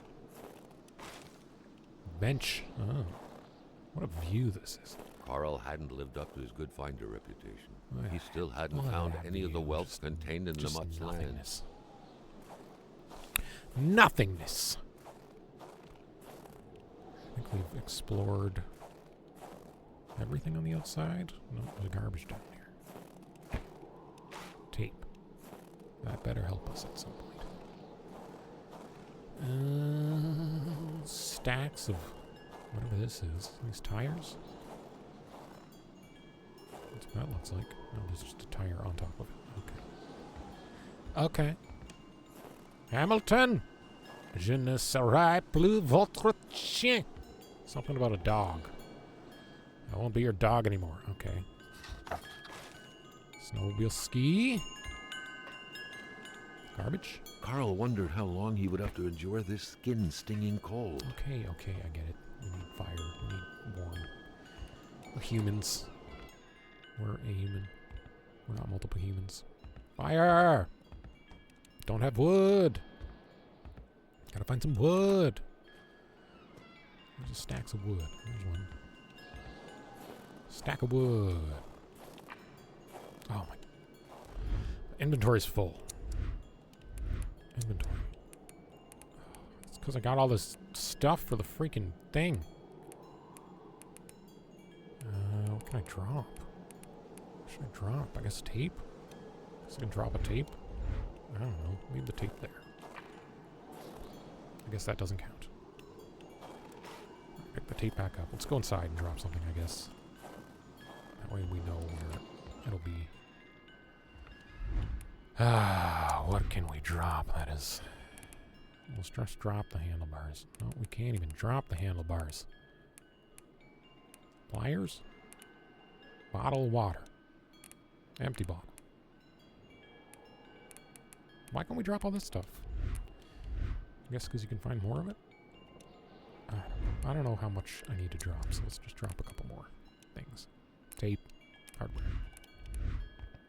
Speaker 1: Bench. Oh. What a view this is.
Speaker 2: Carl hadn't lived up to his good finder reputation.
Speaker 1: Well,
Speaker 2: He still hadn't
Speaker 1: well,
Speaker 2: found
Speaker 1: that
Speaker 2: any of the
Speaker 1: view,
Speaker 2: wealth
Speaker 1: just-
Speaker 2: contained in the
Speaker 1: Just
Speaker 2: mutt's land.
Speaker 1: nothingness. Nothingness. I think we've explored everything on the outside. No, there's garbage down here. Tape. That better help us at some point. Stacks of whatever this is. These tires? What's that looks like? No, there's just a tire on top of it. Okay. Okay. Hamilton! Je ne serai plus votre chien. Something about a dog. I won't be your dog anymore. Okay. Snowmobile ski. Garbage?
Speaker 2: Carl wondered how long he would have to endure this skin-stinging cold.
Speaker 1: Okay, I get it. We need fire. We need warm. We're humans. We're a human. We're not multiple humans. Fire! Don't have wood. Gotta find some wood. There's just stacks of wood. There's one. Stack of wood. Oh my. Inventory's full. Inventory. It's because I got all this stuff for the freaking thing. What can I drop? What should I drop? I guess tape? I guess I can drop a tape. I don't know. Leave the tape there. I guess that doesn't count. Pick the tape back up. Let's go inside and drop something, I guess. That way we know where it'll be. What can we drop? That is... Let's just drop the handlebars. No, we can't even drop the handlebars. Pliers? Bottle of water. Empty bottle. Why can't we drop all this stuff? I guess because you can find more of it? I don't know how much I need to drop, so let's just drop a couple more things. Tape. Hardware.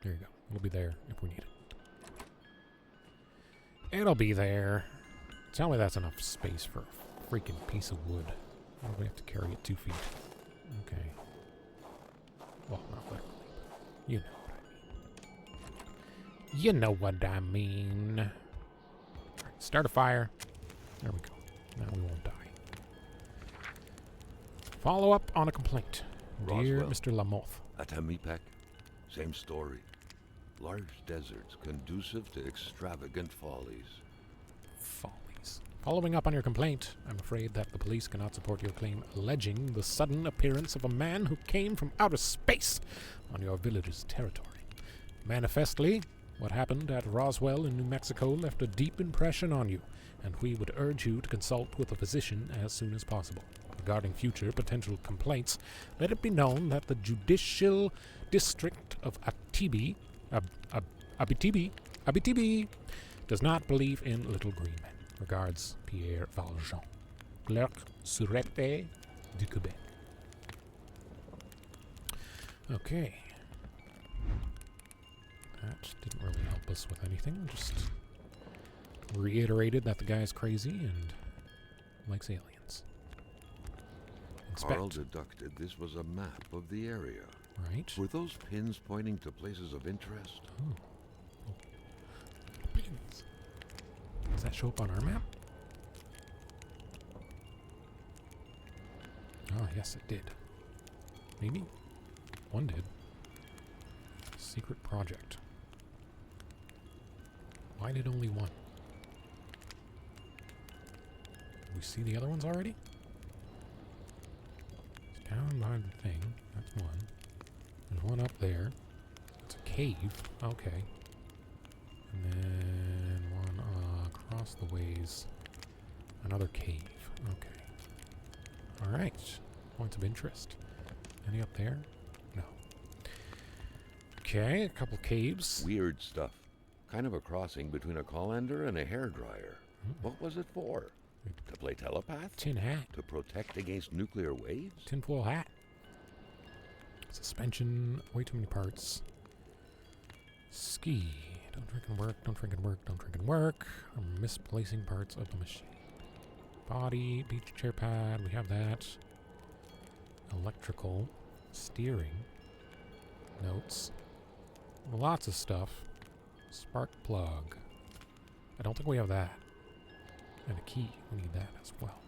Speaker 1: There you go. It'll be there if we need it. It'll be there. Tell me that's enough space for a freaking piece of wood. Why do we have to carry it 2 feet? Okay. Well, not literally. You know what I mean. You know what I mean. Alright, start a fire. There we go. Now we won't die. Follow up on a complaint. Dear
Speaker 2: Roswell.
Speaker 1: Mr. Lamoth.
Speaker 2: Atamipek, same story. Large deserts conducive to extravagant follies.
Speaker 1: Follies. Following up on your complaint, I'm afraid that the police cannot support your claim alleging the sudden appearance of a man who came from outer space on your village's territory. Manifestly, what happened at Roswell in New Mexico left a deep impression on you, and we would urge you to consult with a physician as soon as possible. Regarding future potential complaints, let it be known that the Judicial District of Abitibi does not believe in little green men. Regards, Pierre Valjean, Clerc Sûreté du Québec. That didn't really help us with anything. Just reiterated that the guy's crazy and likes aliens.
Speaker 2: Carl
Speaker 1: Inspect.
Speaker 2: deducted this was a map of the area.
Speaker 1: Right.
Speaker 2: Were those pins pointing to places of interest?
Speaker 1: Oh. Pins. Does that show up on our map? Oh, yes, it did. Maybe? One did. Secret project. Why did only one? Did we see the other ones already? It's down by the thing. That's one. There's one up there. It's a cave. Okay. And then one across the ways. Another cave. Okay. Alright. Points of interest. Any up there? No. Okay, a couple caves.
Speaker 2: Weird stuff. Kind of a crossing between a colander and a hairdryer. What was it for? To play telepath?
Speaker 1: Tin hat.
Speaker 2: To protect against nuclear waves?
Speaker 1: Tinfoil hat. Suspension. Way too many parts. Ski. Don't drink and work. Don't drink and work. Don't drink and work. I'm misplacing parts of the machine. Body. Beach chair pad. We have that. Electrical. Steering. Notes. Lots of stuff. Spark plug. I don't think we have that. And a key. We need that as well.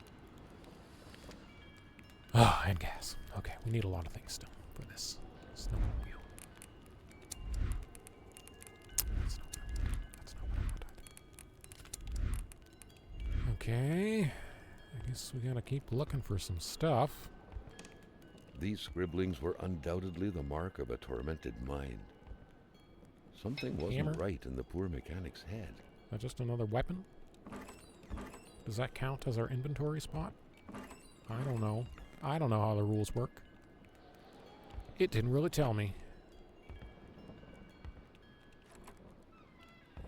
Speaker 1: Ah, and gas. Okay, we need a lot of things still for this snowmobile. That's not what I wanted. Okay. I guess we gotta keep looking for some stuff.
Speaker 2: These scribblings were undoubtedly the mark of a tormented mind. Something wasn't
Speaker 1: Hammer?
Speaker 2: right in the poor mechanic's head.
Speaker 1: Is that just another weapon? Does that count as our inventory spot? I don't know. I don't know how the rules work. It didn't really tell me.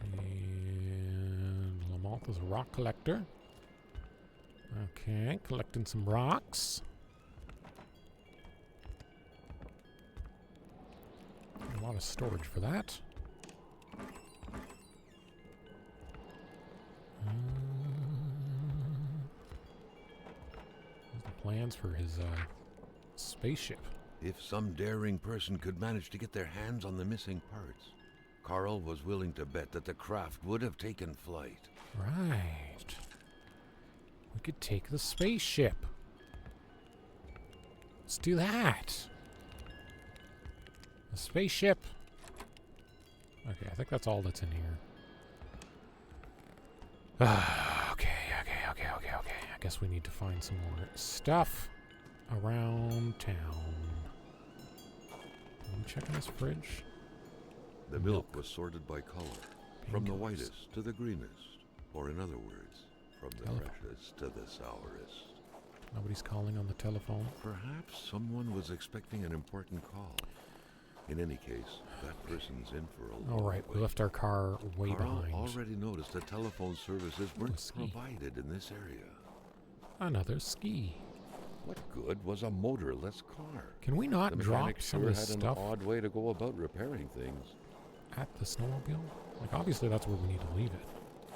Speaker 1: And Lamont is a rock collector. Okay, collecting some rocks. A lot of storage for that. There's the plans for his spaceship.
Speaker 2: If some daring person could manage to get their hands on the missing parts, Carl was willing to bet that the craft would have taken flight.
Speaker 1: Right. We could take the spaceship. Let's do that. The spaceship. Okay, I think that's all that's in here. Okay. I guess we need to find some more stuff around town. Am I checking this fridge?
Speaker 2: The milk was sorted by color, from the
Speaker 1: Painkillers.
Speaker 2: whitest to the greenest, or in other words, from the
Speaker 1: Telephone.
Speaker 2: freshest to the sourest.
Speaker 1: Nobody's calling on the telephone.
Speaker 2: Perhaps someone was expecting an important call. In any case, that person's in for a long
Speaker 1: All right, we
Speaker 2: wait.
Speaker 1: left our car way
Speaker 2: Carl
Speaker 1: behind.
Speaker 2: already noticed that telephone services weren't
Speaker 1: ski.
Speaker 2: provided in this area.
Speaker 1: Another ski.
Speaker 2: What good was a motorless car?
Speaker 1: Can we not
Speaker 2: The
Speaker 1: drop
Speaker 2: mechanic
Speaker 1: some
Speaker 2: sure
Speaker 1: of this
Speaker 2: had
Speaker 1: stuff
Speaker 2: an odd way to go about repairing things.
Speaker 1: at the snowmobile? Like, obviously that's where we need to leave it,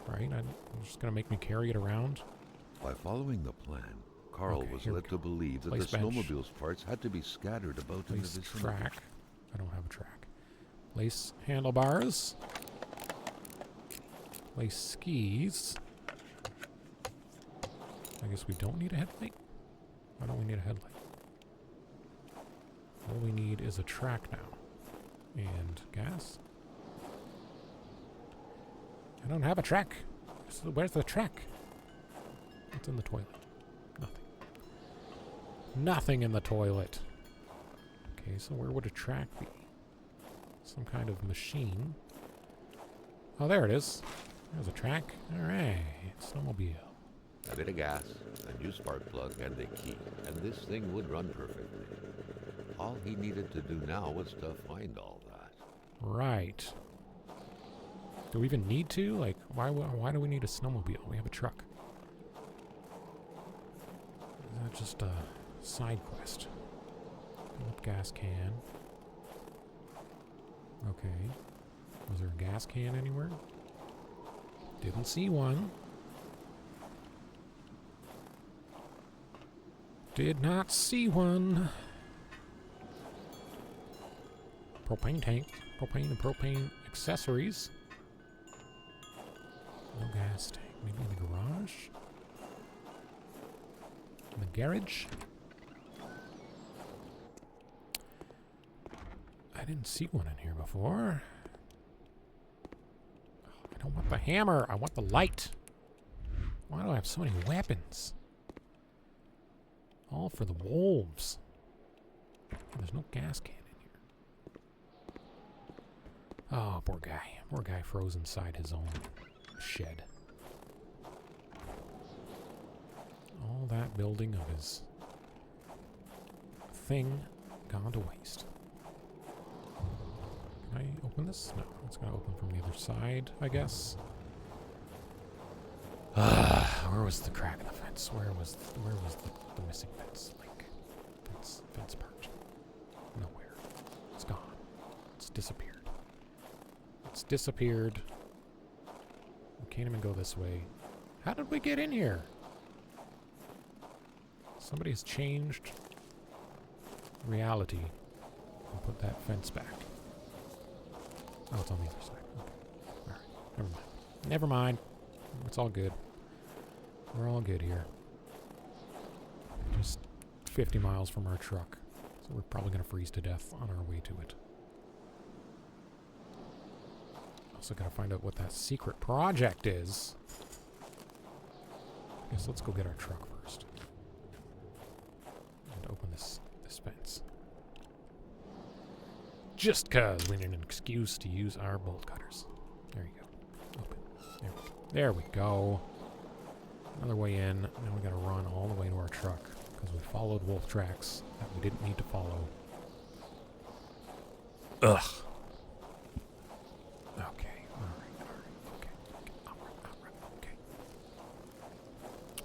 Speaker 1: right? I'm just gonna make me carry it around.
Speaker 2: By following the plan, Carl
Speaker 1: Okay,
Speaker 2: was
Speaker 1: here we
Speaker 2: led to
Speaker 1: go.
Speaker 2: believe that
Speaker 1: Place
Speaker 2: the
Speaker 1: bench.
Speaker 2: snowmobile's parts had to be scattered about in the
Speaker 1: Place
Speaker 2: vicinity.
Speaker 1: track. I don't have a track. Place handlebars. Place skis. I guess we don't need a headlight. Why don't we need a headlight? All we need is a track now. And gas. I don't have a track. So where's the track? What's in the toilet? Nothing. Nothing in the toilet. Okay, so where would a track be? Some kind of machine. Oh, there it is. There's a track. Alright. Snowmobile.
Speaker 2: A bit of gas, a new spark plug, and a key, and this thing would run perfectly. All he needed to do now was to find all that.
Speaker 1: Right. Do we even need to? Like, why do we need a snowmobile? We have a truck. Is that just a side quest? Fill up gas can. Okay. Was there a gas can anywhere? Didn't see one. Did not see one. Propane tank. Propane and propane accessories. No gas tank. Maybe in the garage? In the garage? I didn't see one in here before. Oh, I don't want the hammer. I want the light. Why do I have so many weapons? All for the wolves. There's no gas can in here. Oh, poor guy. Poor guy froze inside his own shed. All that building of his thing gone to waste. Can I open this? No, it's going to open from the other side, I guess. Where was the crack in the fence? Where was the missing fence? Like, fence part. Nowhere. It's gone. It's disappeared. It's disappeared. We can't even go this way. How did we get in here? Somebody's changed reality and put that fence back. Oh, it's on the other side. Okay. Alright. Never mind. Never mind. It's all good. We're all good here. Just 50 miles from our truck. So we're probably going to freeze to death on our way to it. Also got to find out what that secret project is. I guess let's go get our truck first. And open this fence. Just cause we need an excuse to use our bolt cutters. There you go. Open. There we go. Another way in. Now we gotta run all the way to our truck because we followed wolf tracks that we didn't need to follow. Ugh. Okay. Alright. Okay.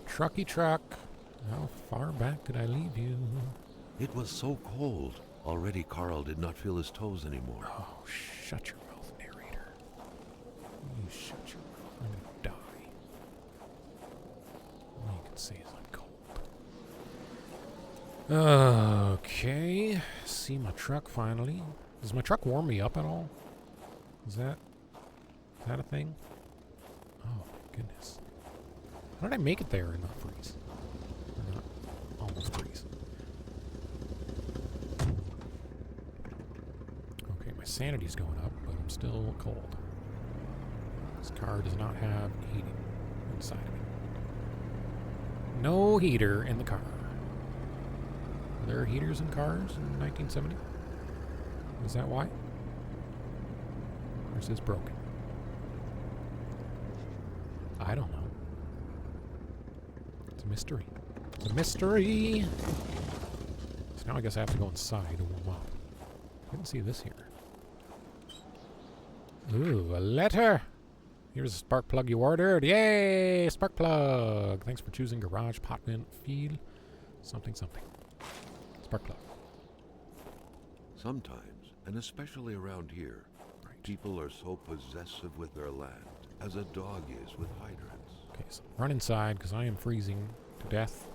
Speaker 1: Trucky truck. How far back did I leave you?
Speaker 2: It was so cold. Already Carl did not feel his toes anymore.
Speaker 1: Oh, shut your mouth, narrator. You shut your mouth. I'm gonna die. All you can say is I'm cold. Okay. See my truck finally. Does my truck warm me up at all? Is that a thing? Oh, my goodness. How did I make it there and not freeze? Or not almost freeze? Okay, my sanity's going up, but I'm still cold. This car does not have heating inside of it. No heater in the car. Were there heaters in cars in 1970? Is that why? Or is this broken? I don't know. It's a mystery. It's a mystery! So now I guess I have to go inside to warm up. I didn't see this here. Ooh, a letter! Here's a spark plug you ordered. Yay! Spark plug! Thanks for choosing garage pot vent feel. Something. Spark plug.
Speaker 2: Sometimes, and especially around here, people are so possessive with their land, as a dog is with hydrants.
Speaker 1: Okay, so run inside, because I am freezing to death.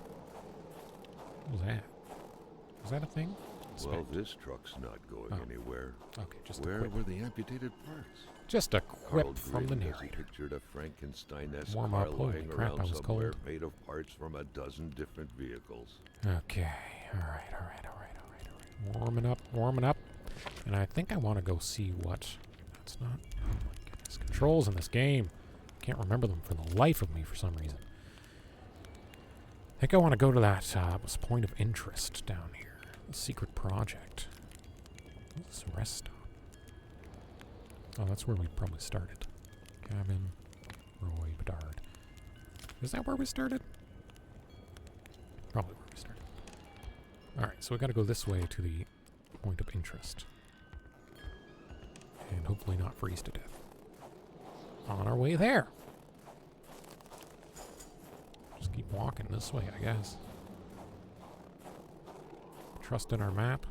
Speaker 1: What was that? Was that a thing?
Speaker 2: Well, this truck's not going anywhere.
Speaker 1: Okay, just
Speaker 2: Where
Speaker 1: a quip.
Speaker 2: were the amputated parts?
Speaker 1: Just a quip
Speaker 2: Carl
Speaker 1: from the
Speaker 2: grinned as he
Speaker 1: narrator.
Speaker 2: pictured a Frankenstein-esque
Speaker 1: Warm
Speaker 2: car
Speaker 1: up. Holy
Speaker 2: lying
Speaker 1: crap,
Speaker 2: around
Speaker 1: I was
Speaker 2: somewhere
Speaker 1: cold.
Speaker 2: made of parts from a dozen different vehicles.
Speaker 1: Okay, alright. Warming up. And I think I want to go see what... That's not... Oh my goodness. Controls in this game. Can't remember them for the life of me for some reason. I think I want to go to that point of interest down here. The secret project. What's this rest stop? Oh, that's where we probably started. Gavin, Roy, Bedard. Is that where we started? Probably where we started. Alright, so we gotta go this way to the point of interest. And hopefully not freeze to death. On our way there. Just keep walking this way, I guess. Trust in our map.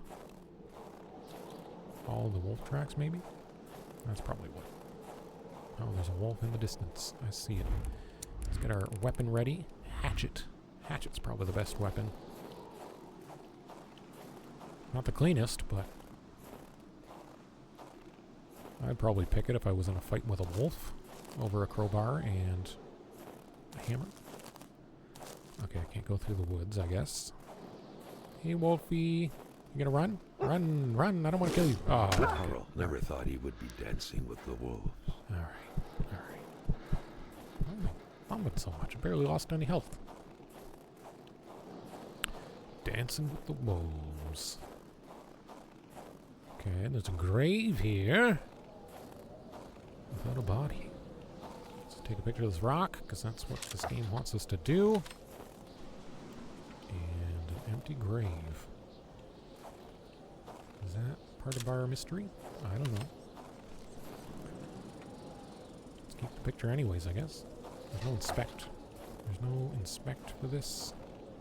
Speaker 1: Follow the wolf tracks, maybe? That's probably what. Oh, there's a wolf in the distance. I see it. Let's get our weapon ready. Hatchet. Hatchet's probably the best weapon. Not the cleanest, but I'd probably pick it if I was in a fight with a wolf over a crowbar and a hammer. Okay, I can't go through the woods, I guess. Hey, Wolfie. You gonna run? Run, run. I don't want to kill you. Oh, okay.
Speaker 2: Carl never thought he would be dancing with the wolves.
Speaker 1: Alright, alright. Why am I bumming so much? I barely lost any health. Dancing with the wolves. Okay, there's a grave here. Without a body. Let's take a picture of this rock, because that's what this game wants us to do. And an empty grave. Is that part of our mystery? I don't know. Let's keep the picture anyways, I guess. There's no inspect. There's no inspect for this.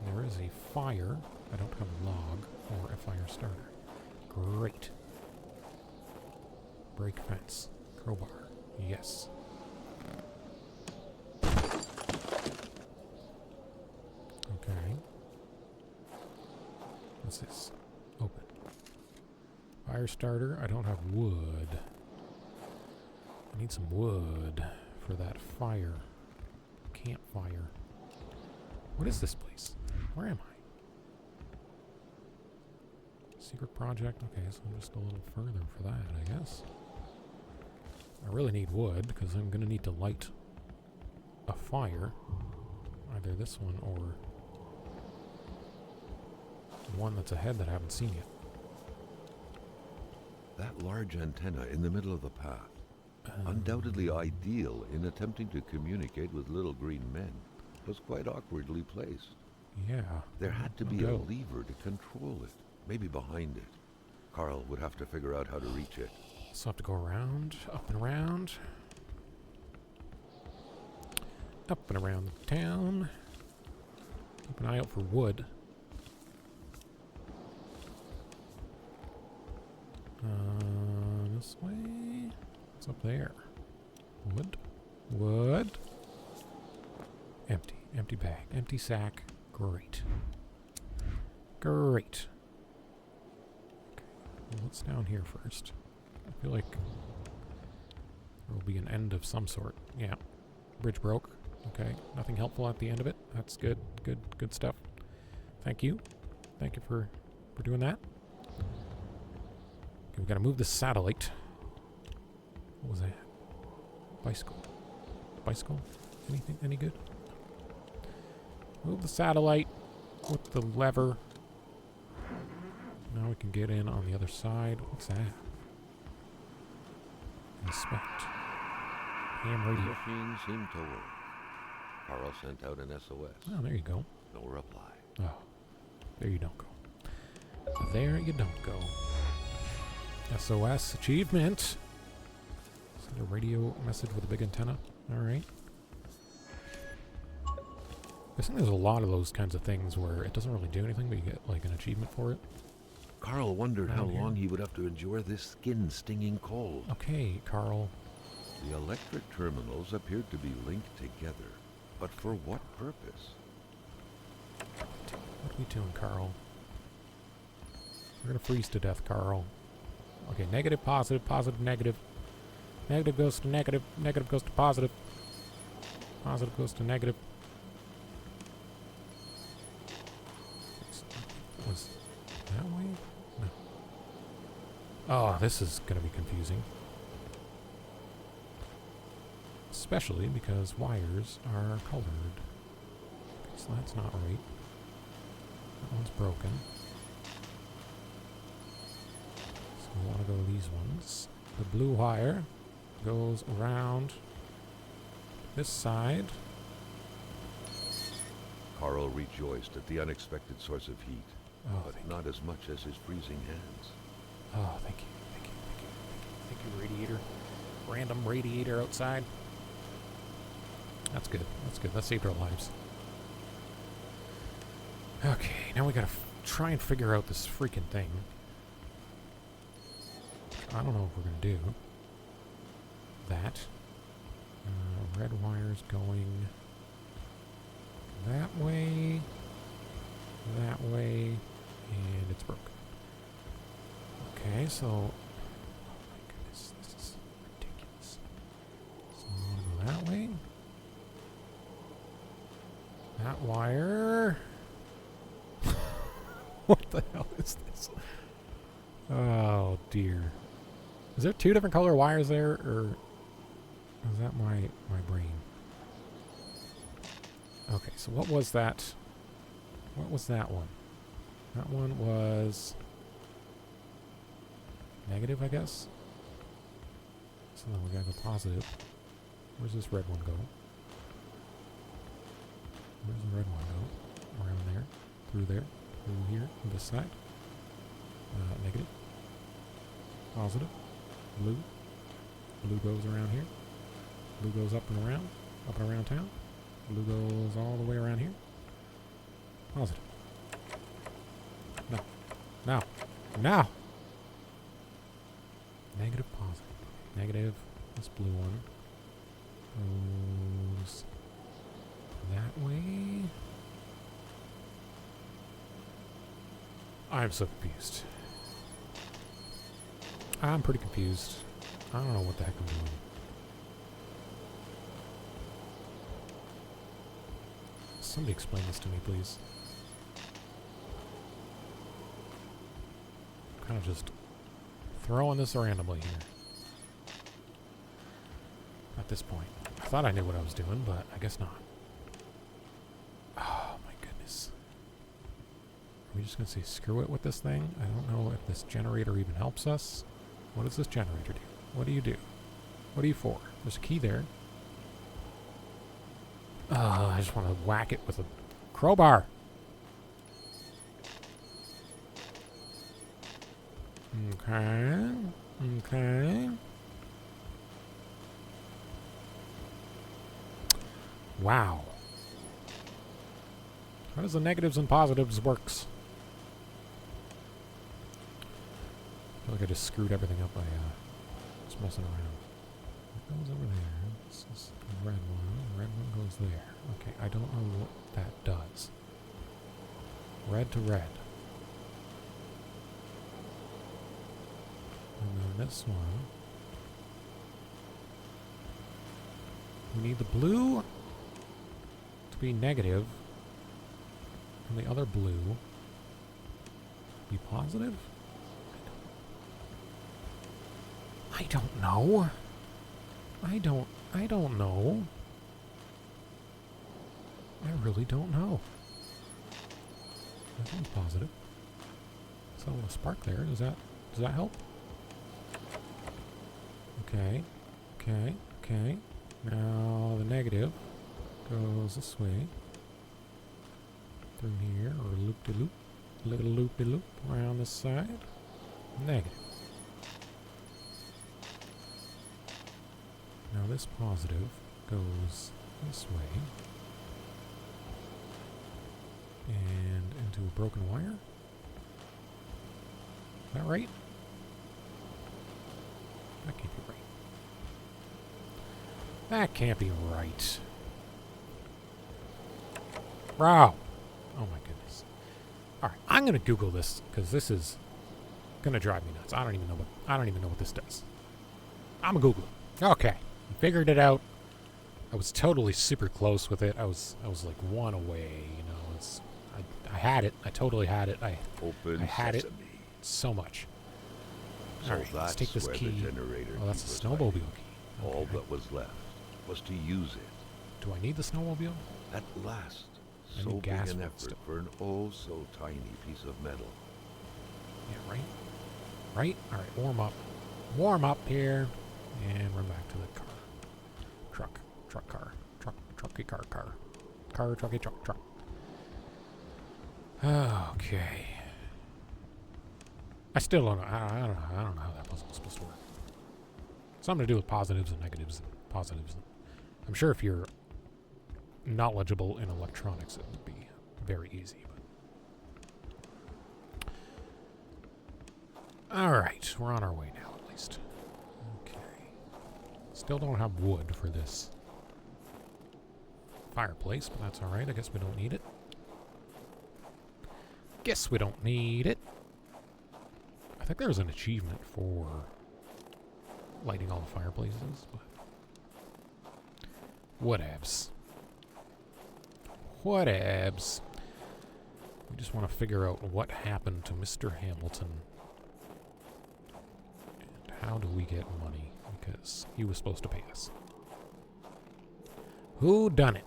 Speaker 1: There is a fire. I don't have a log or a fire starter. Great. Break fence. Crowbar. Yes. Okay. What's this? Open. Fire starter. I don't have wood. I need some wood for that fire. Campfire. What is this place? Where am I? Secret project? Okay, so I'm just a little further for that, I guess. I really need wood, because I'm going to need to light a fire. Either this one or one that's ahead that I haven't seen yet.
Speaker 2: That large antenna in the middle of the path, undoubtedly ideal in attempting to communicate with little green men, was quite awkwardly placed.
Speaker 1: Yeah.
Speaker 2: There had to be a lever to control it, maybe behind it. Carl would have to figure out how to reach it.
Speaker 1: So I have to go around, up and around. Up and around the town. Keep an eye out for wood. This way. What's up there? Wood. Wood. Empty. Empty bag. Empty sack. Great. Great. Okay. Well, what's down here first? I feel like there will be an end of some sort. Yeah. Bridge broke. Okay. Nothing helpful at the end of it. That's good. Good. Good stuff. Thank you. Thank you for doing that. Okay, we've got to move the satellite. What was that? Bicycle. Bicycle? Anything? Any good? Move the satellite with the lever. Now we can get in on the other side. What's that? Inspect. Ham radio.
Speaker 2: Machine seemed to work. Carl sent out an SOS.
Speaker 1: Oh, there you go.
Speaker 2: No reply.
Speaker 1: Oh, there you don't go. There you don't go. SOS achievement. Send a radio message with a big antenna. Alright. I think there's a lot of those kinds of things where it doesn't really do anything, but you get like an achievement for it.
Speaker 2: Carl wondered how long he would have to endure this skin-stinging cold.
Speaker 1: Okay, Carl.
Speaker 2: The electric terminals appeared to be linked together, but for what purpose?
Speaker 1: What are we doing, Carl? We're gonna freeze to death, Carl. Okay, negative, positive, positive, negative. Negative goes to negative, negative goes to positive. Positive goes to negative. Was that way? No. Oh, this is gonna be confusing. Especially because wires are colored. Okay, so that's not right. That one's broken. So we want to go these ones. The blue wire goes around this side.
Speaker 2: Carl rejoiced at the unexpected source of heat,
Speaker 1: Oh,
Speaker 2: but not as much as his freezing hands.
Speaker 1: Oh, thank you, thank you, thank you, thank you. Thank you, radiator. Random radiator outside. That's good. That's good. That saved our lives. Okay, now we gotta try and figure out this freaking thing. I don't know what we're gonna do. that. Red wire's going that way, and it's broken. Okay, so... Oh my goodness, this is ridiculous. So I'm going to go that way. That wire... What the hell is this? Oh, dear. Is there two different color wires there, or is that my brain? Okay, so what was that? What was that one? That one was negative, I guess. So then we gotta go positive. Where's this red one go? Where's the red one go? Around there, through here, on this side. Negative. Positive. Blue. Blue goes around here. Blue goes up and around town. Blue goes all the way around here. Positive. No. No. No! Negative, positive. Negative. This blue one goes that way. I'm so confused. I'm pretty confused. I don't know what the heck I'm doing. Somebody explain this to me, please. I'm kind of just throwing this randomly here. At this point. I thought I knew what I was doing, but I guess not. Oh my goodness. Are we just going to say screw it with this thing? I don't know if this generator even helps us. What does this generator do? What do you do? What are you for? There's a key there. I just want to whack it with a crowbar. Okay. Okay. Wow. How does the negatives and positives works? I feel like I just screwed everything up by just messing around. What goes over there? This is the red one. The red one goes there. Okay, I don't know what that does. Red to red. And then this one. We need the blue to be negative. And the other blue be positive? I don't know. I don't know. I really don't know. That one's positive. There's a little spark there. Does that help? Okay. Okay. Okay. Now the negative goes this way. Through here, or loop-de-loop. Little loop-de-loop around this side. Negative. Now this positive goes this way. And into a broken wire. Is that right? That can't be right. That can't be right. Wow. Oh my goodness. Alright, I'm gonna Google this because this is gonna drive me nuts. I don't even know what this does. I'm gonna Google it. Okay. Figured it out. I was totally super close with it. I was like one away, you know. I had it. I totally had it. I had it so much.
Speaker 2: So
Speaker 1: Alright, let's take this key. Oh, that's a snowmobile key. Okay.
Speaker 2: All that was left was to use it.
Speaker 1: Do I need the snowmobile?
Speaker 2: At last,
Speaker 1: I
Speaker 2: so
Speaker 1: need
Speaker 2: big
Speaker 1: gas
Speaker 2: an
Speaker 1: for it
Speaker 2: effort
Speaker 1: still.
Speaker 2: for an oh so tiny piece of metal.
Speaker 1: Yeah, right? Right? Alright, warm up. Warm up here. And run back to the car. Truck car. Trucky car. Car, trucky, truck. Okay. I still don't know. I don't know how that puzzle's supposed to work. Something to do with positives and negatives and positives. I'm sure if you're knowledgeable in electronics, it would be very easy. But all right, we're on our way now, at least. Okay. Still don't have wood for this fireplace, but that's alright. I guess we don't need it. Guess we don't need it. I think there's an achievement for lighting all the fireplaces, but whatevs. Whatevs. We just want to figure out what happened to Mr. Hamilton. And how do we get money? Because he was supposed to pay us. Who done it?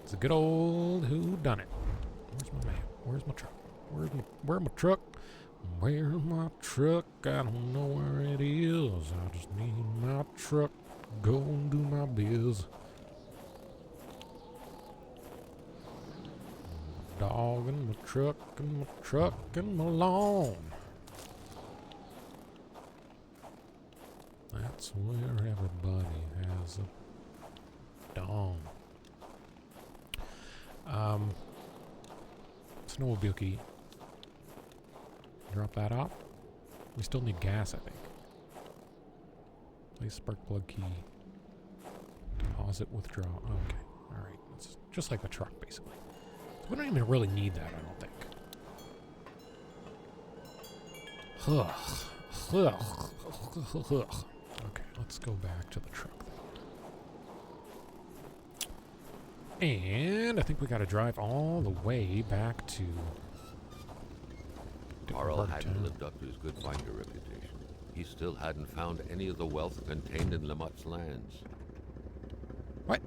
Speaker 1: It's a good old who done it. Where's my man? Where's my truck? Where's my truck? Where's my truck? I don't know where it is. I just need my truck. Go and do my biz. Dog and my truck and my lawn. That's where everybody has a dong. Snowmobile key. Drop that off. We still need gas, I think. Place spark plug key. Deposit, withdraw. Okay. Alright. It's just like the truck, basically. So we don't even really need that, I don't think. Okay, let's go back to the truck then. And I think we gotta drive all the way back to...
Speaker 2: Carl hadn't lived up to his good finder reputation. He still hadn't found any of the wealth contained in Lamott's lands.
Speaker 1: What?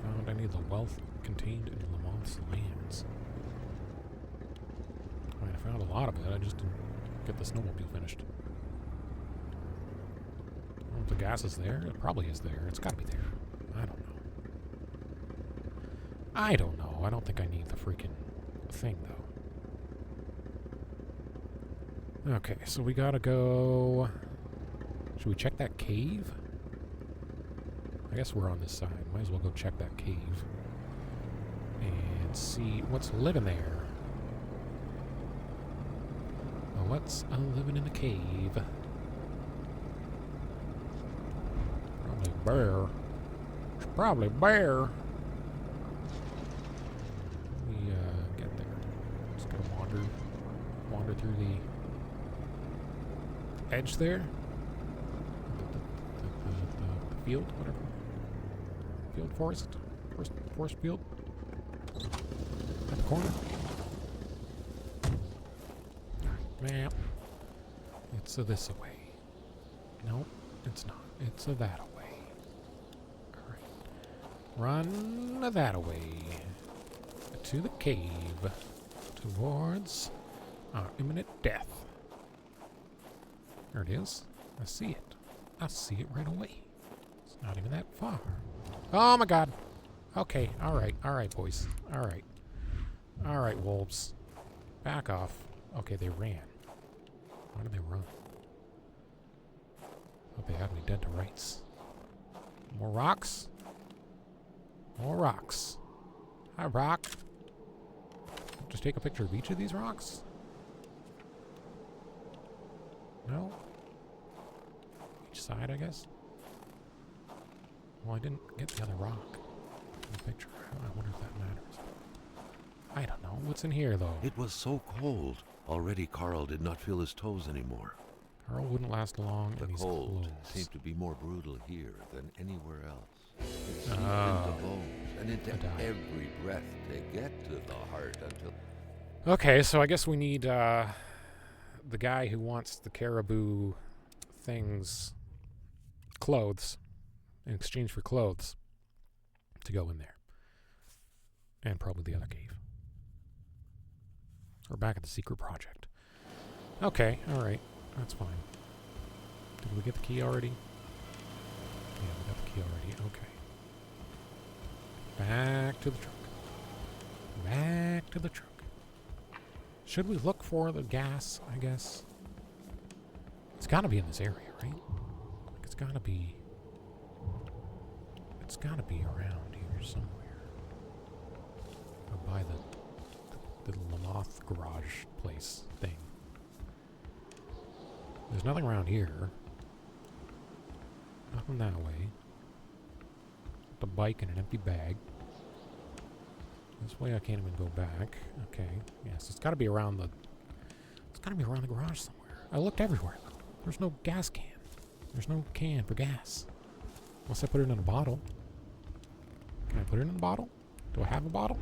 Speaker 1: Not found any of the wealth contained in Lamont's lands. I mean, I found a lot of it. I just didn't get the snowmobile finished. I don't know if the gas is there. It probably is there. It's got to be there. I don't know. I don't know. I don't think I need the freaking thing, though. Okay, so we gotta go... Should we check that cave? I guess we're on this side. Might as well go check that cave. And see what's living there. Well, what's living in the cave? Probably a bear. It's probably a bear. Wander through the edge there. The field, whatever. Field, forest field. At the corner. Map. It's this away. No, it's not. It's that away. Alright. Run that away. To the cave. Towards our imminent death. There it is. I see it. I see it right away. It's not even that far. Oh my god. Okay, alright, boys. Alright, wolves. Back off. Okay, they ran. Why did they run? Oh, they had me dead to rights. More rocks? More rocks. Hi, rock. Just take a picture of each of these rocks? No? Each side, I guess? Well, I didn't get the other rock in the picture. I wonder if that matters. I don't know. What's in here, though?
Speaker 2: It was so cold. Already Carl did not feel his toes anymore.
Speaker 1: Carl wouldn't last long in
Speaker 2: The
Speaker 1: these
Speaker 2: cold
Speaker 1: clothes.
Speaker 2: seemed to be more brutal here than anywhere else. It seeped into bones and into every breath to get to the heart until...
Speaker 1: Okay, so I guess we need the guy who wants the caribou things, clothes, in exchange for clothes, to go in there. And probably the other cave. We're back at the secret project. Okay, alright. That's fine. Did we get the key already? Yeah, we got the key already. Okay. Back to the truck. Back to the truck. Should we look for the gas, I guess? It's gotta be in this area, right? Like it's gotta be around here somewhere. Or by the Lamoth garage place thing. There's nothing around here. Nothing that way. The bike and an empty bag. This way I can't even go back. Okay. Yes, it's gotta be around the... It's gotta be around the garage somewhere. I looked everywhere. There's no gas can. There's no can for gas. Unless I put it in a bottle. Can I put it in a bottle? Do I have a bottle?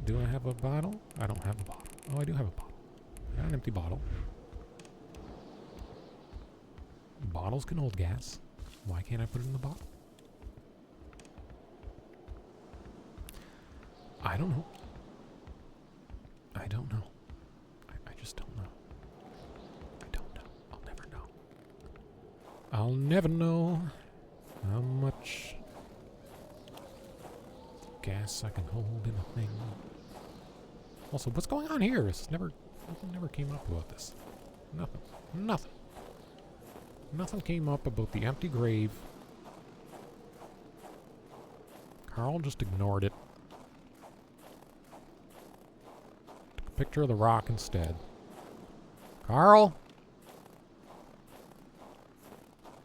Speaker 1: Do I have a bottle? I don't have a bottle. Oh, I do have a bottle. I got an empty bottle. Bottles can hold gas. Why can't I put it in the bottle? I don't know. I don't know. I just don't know. I don't know. I'll never know. I'll never know how much gas I can hold in a thing. Also, what's going on here? Nothing never came up about this. Nothing. Nothing. Nothing came up about the empty grave. Carl just ignored it. Took a picture of the rock instead. Carl!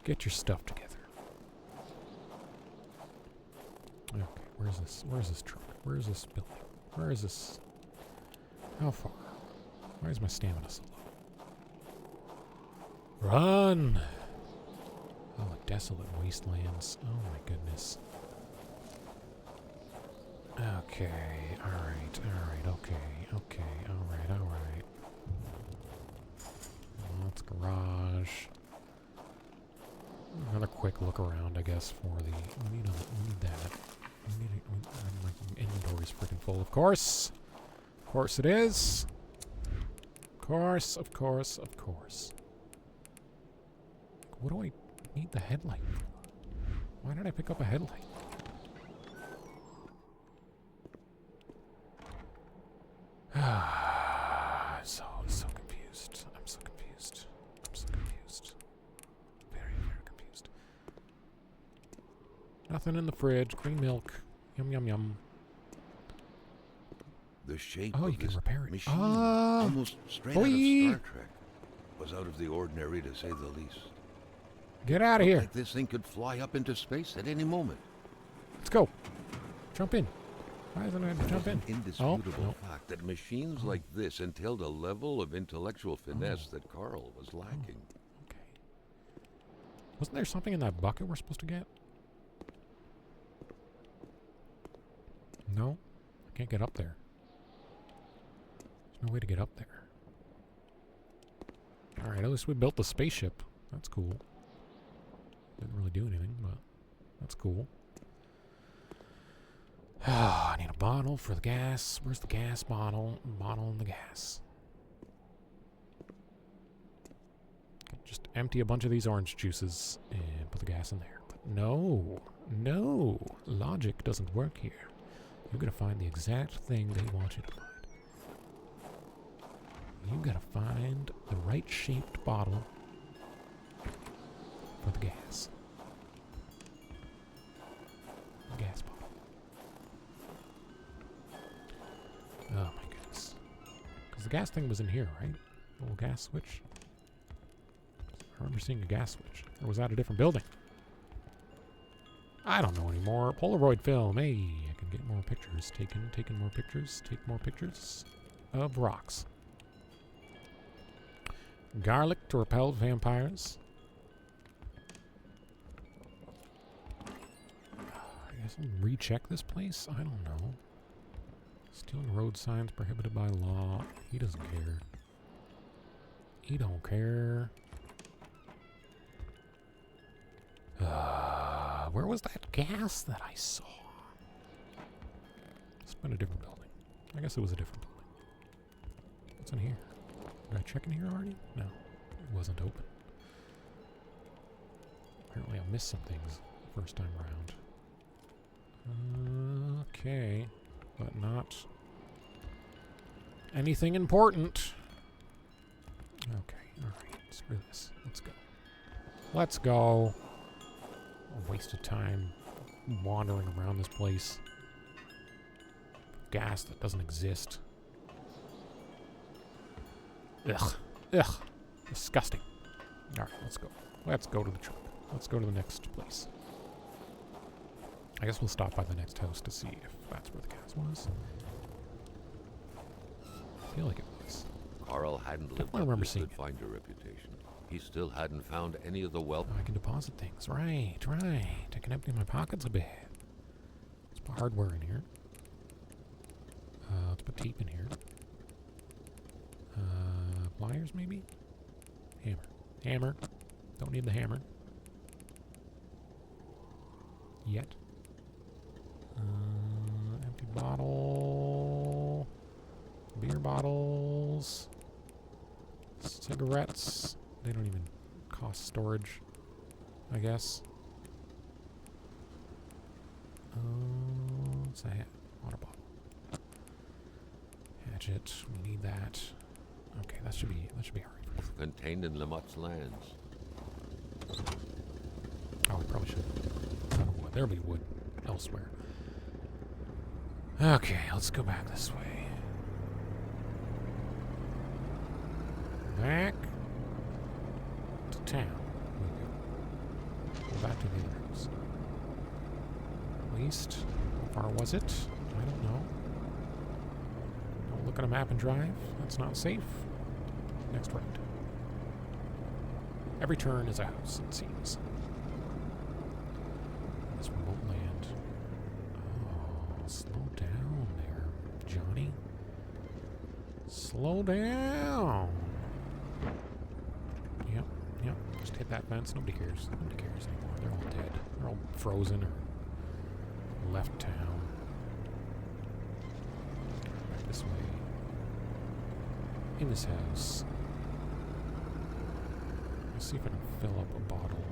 Speaker 1: Get your stuff together. Okay, where's this? Where's this truck? Where's this building? Where is this? How far? Why is my stamina so low? Run! Oh, desolate wastelands. Oh my goodness. Okay, alright, okay, alright. Well, that's garage. Another quick look around, I guess, for the... We need that. My inventory's freaking full, of course. Of course it is. Of course. What do I need the headlight for? Why did I pick up a headlight? I'm so confused. I'm so confused. Very, very confused. Nothing in the fridge. Green milk. Yum.
Speaker 2: The shape
Speaker 1: Oh,
Speaker 2: of
Speaker 1: you can
Speaker 2: this
Speaker 1: repair it.
Speaker 2: machine,
Speaker 1: Ah,
Speaker 2: almost straight out of Star Trek, was out of the ordinary to say the least.
Speaker 1: Get out of here.
Speaker 2: Like this thing could fly up into space at any moment.
Speaker 1: Let's go. Jump in. Why doesn't I jump in?
Speaker 2: Indisputable fact that machines like this entailed a level of intellectual finesse that Carl was lacking.
Speaker 1: Okay. Wasn't there something in that bucket we're supposed to get? No? I can't get up there. There's no way to get up there. Alright, at least we built the spaceship. That's cool. Didn't really do anything, but that's cool. I need a bottle for the gas. Where's the gas bottle? Bottle and the gas. Just empty a bunch of these orange juices and put the gas in there. But no. Logic doesn't work here. You're going to find the exact thing they want you to find. You got to find the right shaped bottle for the gas. Gas bottle. Oh my goodness. Because the gas thing was in here, right? The little gas switch. I remember seeing a gas switch. Or was that a different building? I don't know anymore. Polaroid film. Hey, I can get more pictures. Taking more pictures. Take more pictures of rocks. Garlic to repel vampires. I guess I'll recheck this place. I don't know. Stealing road signs prohibited by law. He doesn't care. He don't care. Where was that gas that I saw? It's been a different building. I guess it was a different building. What's in here? Did I check in here already? No. It wasn't open. Apparently I missed some things the first time around. Okay. But not anything important. Okay, alright. Screw this. Let's go. A waste of time wandering around this place. Gas that doesn't exist. Ugh. Disgusting. Alright, let's go. Let's go to the truck. Let's go to the next place. I guess we'll stop by the next house to see if that's where the gas was. I feel like it was.
Speaker 2: Carl hadn't lived
Speaker 1: I
Speaker 2: up
Speaker 1: remember
Speaker 2: his
Speaker 1: seeing
Speaker 2: good finder reputation. He still hadn't found any of the wealth.
Speaker 1: Oh, I can deposit things. Right, right. I can empty my pockets a bit. Let's put hardware in here. Let's put tape in here. Pliers, maybe? Hammer. Hammer. Don't need the hammer. Yet. Empty bottle. Beer bottles. Cigarettes. They don't even cost storage, I guess. What's that? Water bottle. Hatchet. We need that. Okay, that should be alright.
Speaker 2: Contained in Lamotte's lands.
Speaker 1: Oh, we probably should. Wood. There'll be wood elsewhere. Okay, let's go back this way. Back to town. Go back to the other house. At least, how far was it? I don't know. Don't look at a map and drive. That's not safe. Next right. Every turn is a house, it seems. This remote land. Oh, slow down there, Johnny. Slow down. Yep. Just hit that fence. Nobody cares. Nobody cares anymore. They're all dead. They're all frozen or left town. Right this way. In this house. Let's see if I can fill up a bottle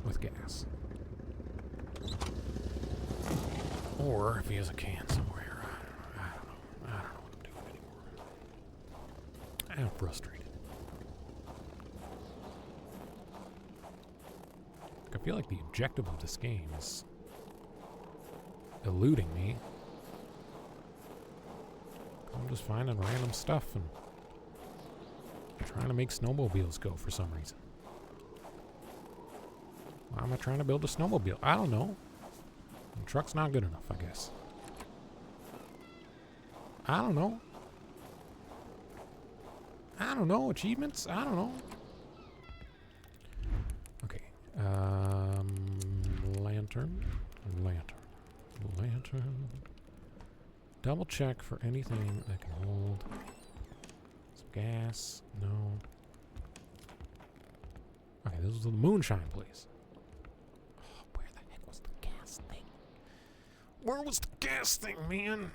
Speaker 1: with gas. Or if he has a can somewhere. I don't know. I don't know what I'm doing anymore. I'm frustrated. I feel like the objective of this game is eluding me. I'm just finding random stuff and trying to make snowmobiles go for some reason. Why am I trying to build a snowmobile? I don't know. The truck's not good enough, I guess. I don't know. Achievements? I don't know. Okay. Lantern. Double check for anything that can hold. Some gas. No. Okay, this was the moonshine place. Oh, where the heck was the gas thing? Where was the gas thing, man?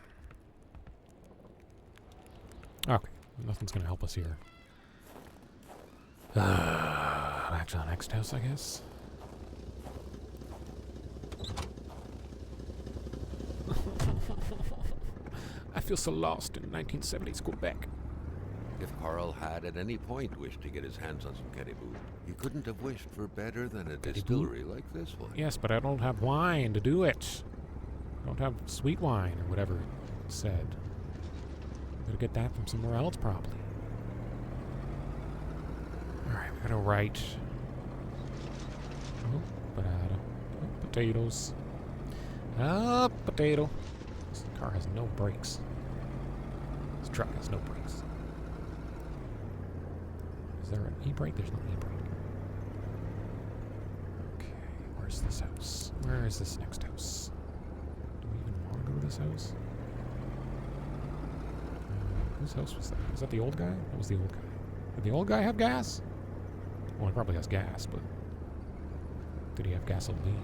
Speaker 1: Okay, nothing's gonna help us here. Back to the next house, I guess. I feel so lost in 1970s Quebec.
Speaker 2: If Carl had at any point wished to get his hands on some caribou, he couldn't have wished for better than a distillery like this one.
Speaker 1: Yes, but I don't have wine to do it. I don't have sweet wine or whatever it said. Gotta get that from somewhere else, probably. Alright, we gotta right. Oh, potato. Oh, potatoes. Ah, potato. This car has no brakes. This truck has no brakes. Is there an e-brake? There's no e-brake. Okay, where's this house? Where is this next house? Do we even want to go to this house? Whose house was that? Was that the old guy? That was the old guy. Did the old guy have gas? Well, he probably has gas, but did he have gasoline?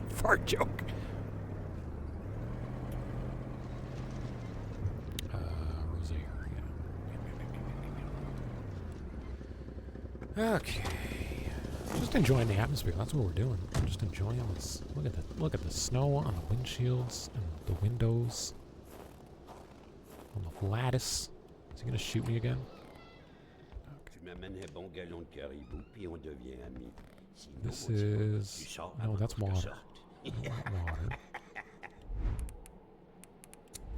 Speaker 1: Fart joke. Rosier, yeah. Okay. Just enjoying the atmosphere. That's what we're doing. We're just enjoying this. Look at the snow on the windshields and the windows. On the lattice. Is he gonna shoot me again? This is... No, that's water. Water.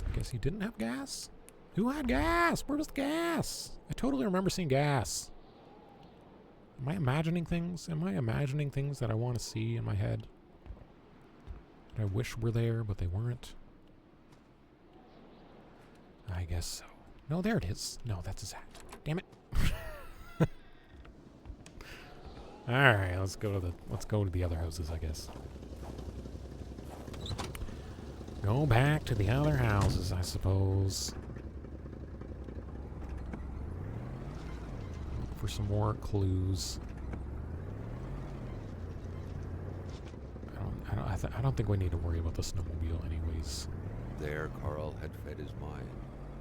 Speaker 1: I guess he didn't have gas? Who had gas? Where was the gas? I totally remember seeing gas. Am I imagining things? Am I imagining things that I want to see in my head? That I wish were there, but they weren't? I guess so. No, there it is. No, that's his hat. Damn it. Alright, let's go to the other houses, I guess. Go back to the other houses, I suppose. Look for some more clues. I don't think we need to worry about the snowmobile anyways.
Speaker 2: There, Carl had fed his mind,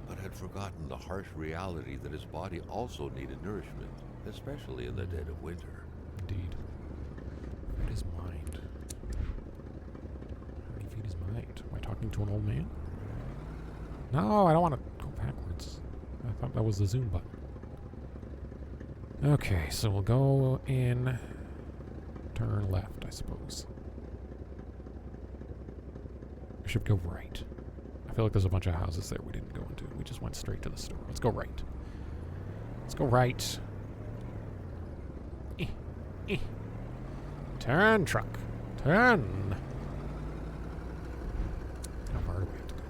Speaker 2: but had forgotten the harsh reality that his body also needed nourishment, especially in the dead of winter.
Speaker 1: Indeed. Fed his mind. How did he feed his mind? Am I talking to an old man? No, I don't want to go backwards. I thought that was the zoom button. Okay, so we'll go in, turn left, I suppose. We should go right. I feel like there's a bunch of houses there we didn't go into. We just went straight to the store. Let's go right. Let's go right. Turn, truck. Turn. How far do we have to go?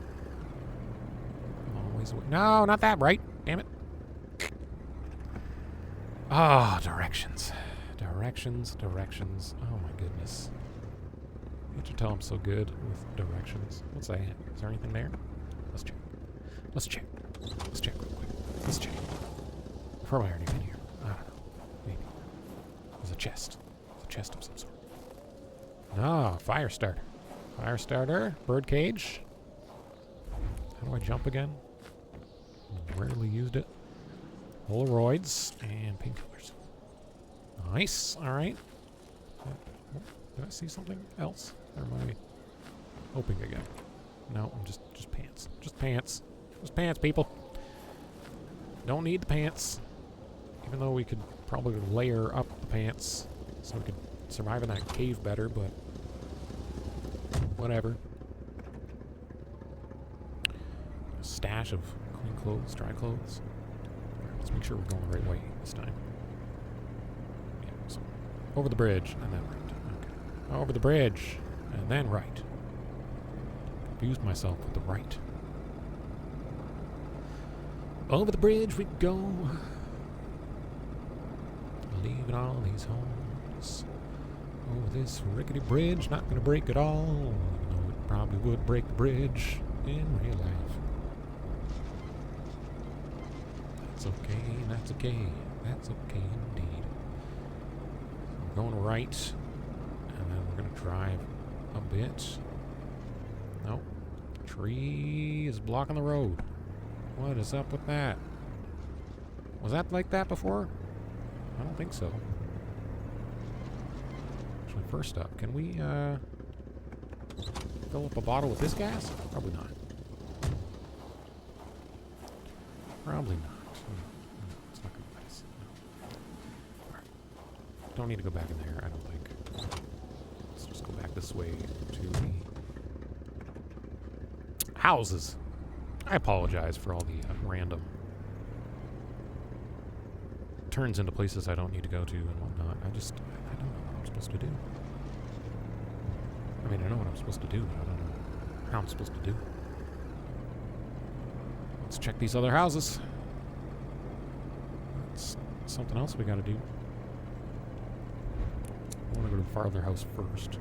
Speaker 1: A long ways away. No, not that. Right. Damn it. Ah, directions. Directions, directions. Oh my goodness. Can't you tell I'm so good with directions? What's that? Is there anything there? Let's check. Let's check. Let's check real quick. Let's check. I've probably already been here. I don't know. Maybe. There's a chest. There's a chest of some sort. Ah, fire starter. Fire starter. Bird cage. How do I jump again? Rarely used it. Polaroids and painkillers. Nice. All right. Did I see something else? Or am I hoping again? No, I'm just pants. Just pants. Just pants, people. Don't need the pants. Even though we could probably layer up the pants so we could survive in that cave better, but whatever. A stash of clean clothes, dry clothes. Alright, let's make sure we're going the right way this time. Yeah, so over the bridge and then right. Okay. Over the bridge and then right. Confused myself with the right. Over the bridge we go. Leaving all these homes. Over this rickety bridge, not gonna break at all. Even though it probably would break the bridge in real life. That's okay, that's okay. That's okay indeed. We're going right. And then we're gonna drive a bit. Nope. Tree is blocking the road. What is up with that? Was that like that before? I don't think so. Actually, first up, can we fill up a bottle with this gas? Probably not. Probably not. No, it's not gonna let us. No. Alright. Don't need to go back in there, I don't think. Let's just go back this way to the houses. I apologize for all the random turns into places I don't need to go to and whatnot. I don't know what I'm supposed to do. I mean, I know what I'm supposed to do, but I don't know how I'm supposed to do it. Let's check these other houses. That's something else we gotta do. I want to go to the farther house first.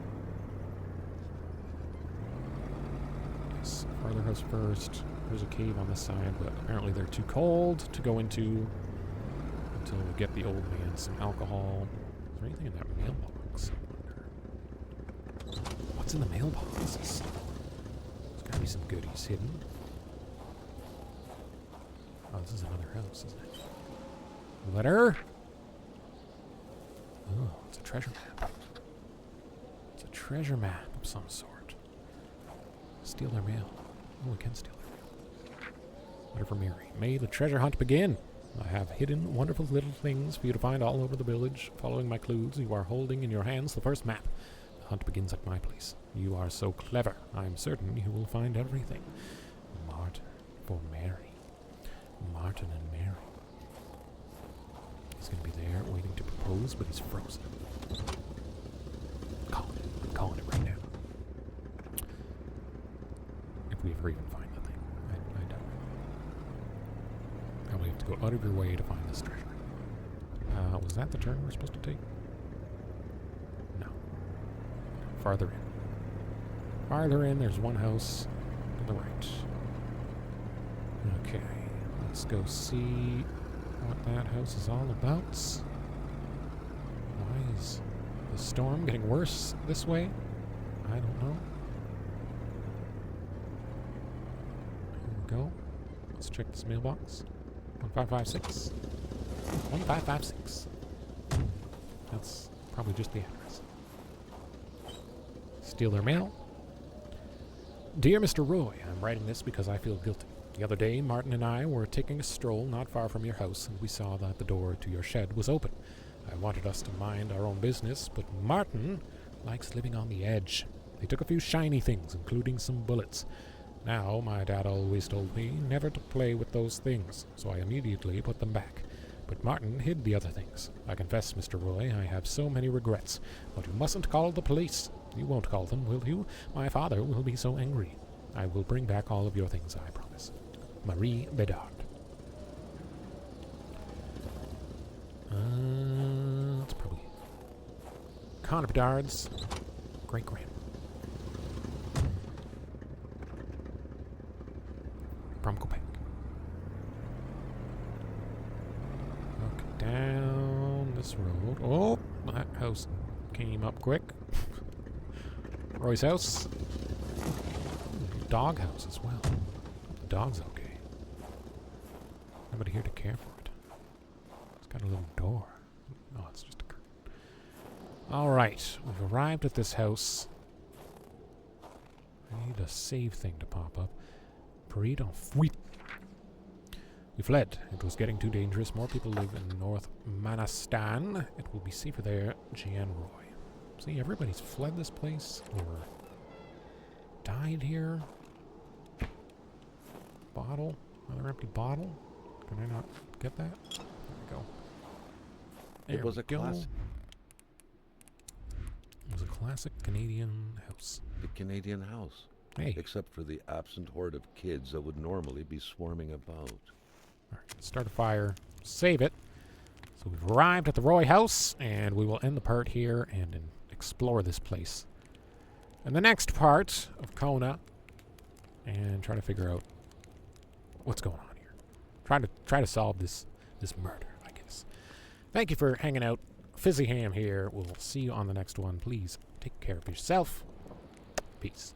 Speaker 1: Yes, farther house first. There's a cave on this side, but apparently they're too cold to go into until we get the old man some alcohol. Is there anything in that mailbox? I wonder. What's in the mailbox? There's gotta be some goodies hidden. Oh, this is another house, isn't it? Letter? Oh, it's a treasure map. It's a treasure map of some sort. Steal their mail. Oh, we can steal their mail. Letter from Mary. May the treasure hunt begin. I have hidden wonderful little things for you to find all over the village. Following my clues, you are holding in your hands the first map. The hunt begins at my place. You are so clever. I am certain you will find everything. Martyr for Mary. Martin and Mary. He's going to be there waiting to propose, but he's frozen. I'm calling it right now. If we ever even find the thing. I doubt it. Probably have to go out of your way to find this treasure. Was that the turn we're supposed to take? No. Farther in. Farther in, there's one house to the right. Okay, let's go see what that house is all about. Why is the storm getting worse this way? I don't know. Here we go. Let's check this mailbox. 1556. 1556. That's probably just the address. Steal their mail. Dear Mr. Roy, I'm writing this because I feel guilty. The other day, Martin and I were taking a stroll not far from your house, and we saw that the door to your shed was open. I wanted us to mind our own business, but Martin likes living on the edge. He took a few shiny things, including some bullets. Now, my dad always told me never to play with those things, so I immediately put them back. But Martin hid the other things. I confess, Mr. Roy, I have so many regrets. But you mustn't call the police. You won't call them, will you? My father will be so angry. I will bring back all of your things, I promise. Marie Bedard. It's probably Kona Bedard's great-grandma. From Quebec. Look down this road. Oh, that house came up quick. Roy's house. Dog house as well. The dog's okay. Nobody here to care for it. It's got a little door. Oh, it's just a curtain. Alright, we've arrived at this house. I need a save thing to pop up. Parade en fuite. We fled. It was getting too dangerous. More people live in North Manastan. It will be safer there. Jan Roy. See, everybody's fled this place or died here. Bottle. Another empty bottle. Can I not get that? There we go. There
Speaker 2: It was a classic.
Speaker 1: It was a classic Canadian house.
Speaker 2: The Canadian house.
Speaker 1: Hey.
Speaker 2: Except for the absent horde of kids that would normally be swarming about.
Speaker 1: Alright, start a fire. Save it. So we've arrived at the Roy house, and we will end the part here and explore this place. And the next part of Kona, and try to figure out what's going on here. Try to solve this murder, I guess. Thank you for hanging out. FizzyHam here. We'll see you on the next one. Please take care of yourself. Peace.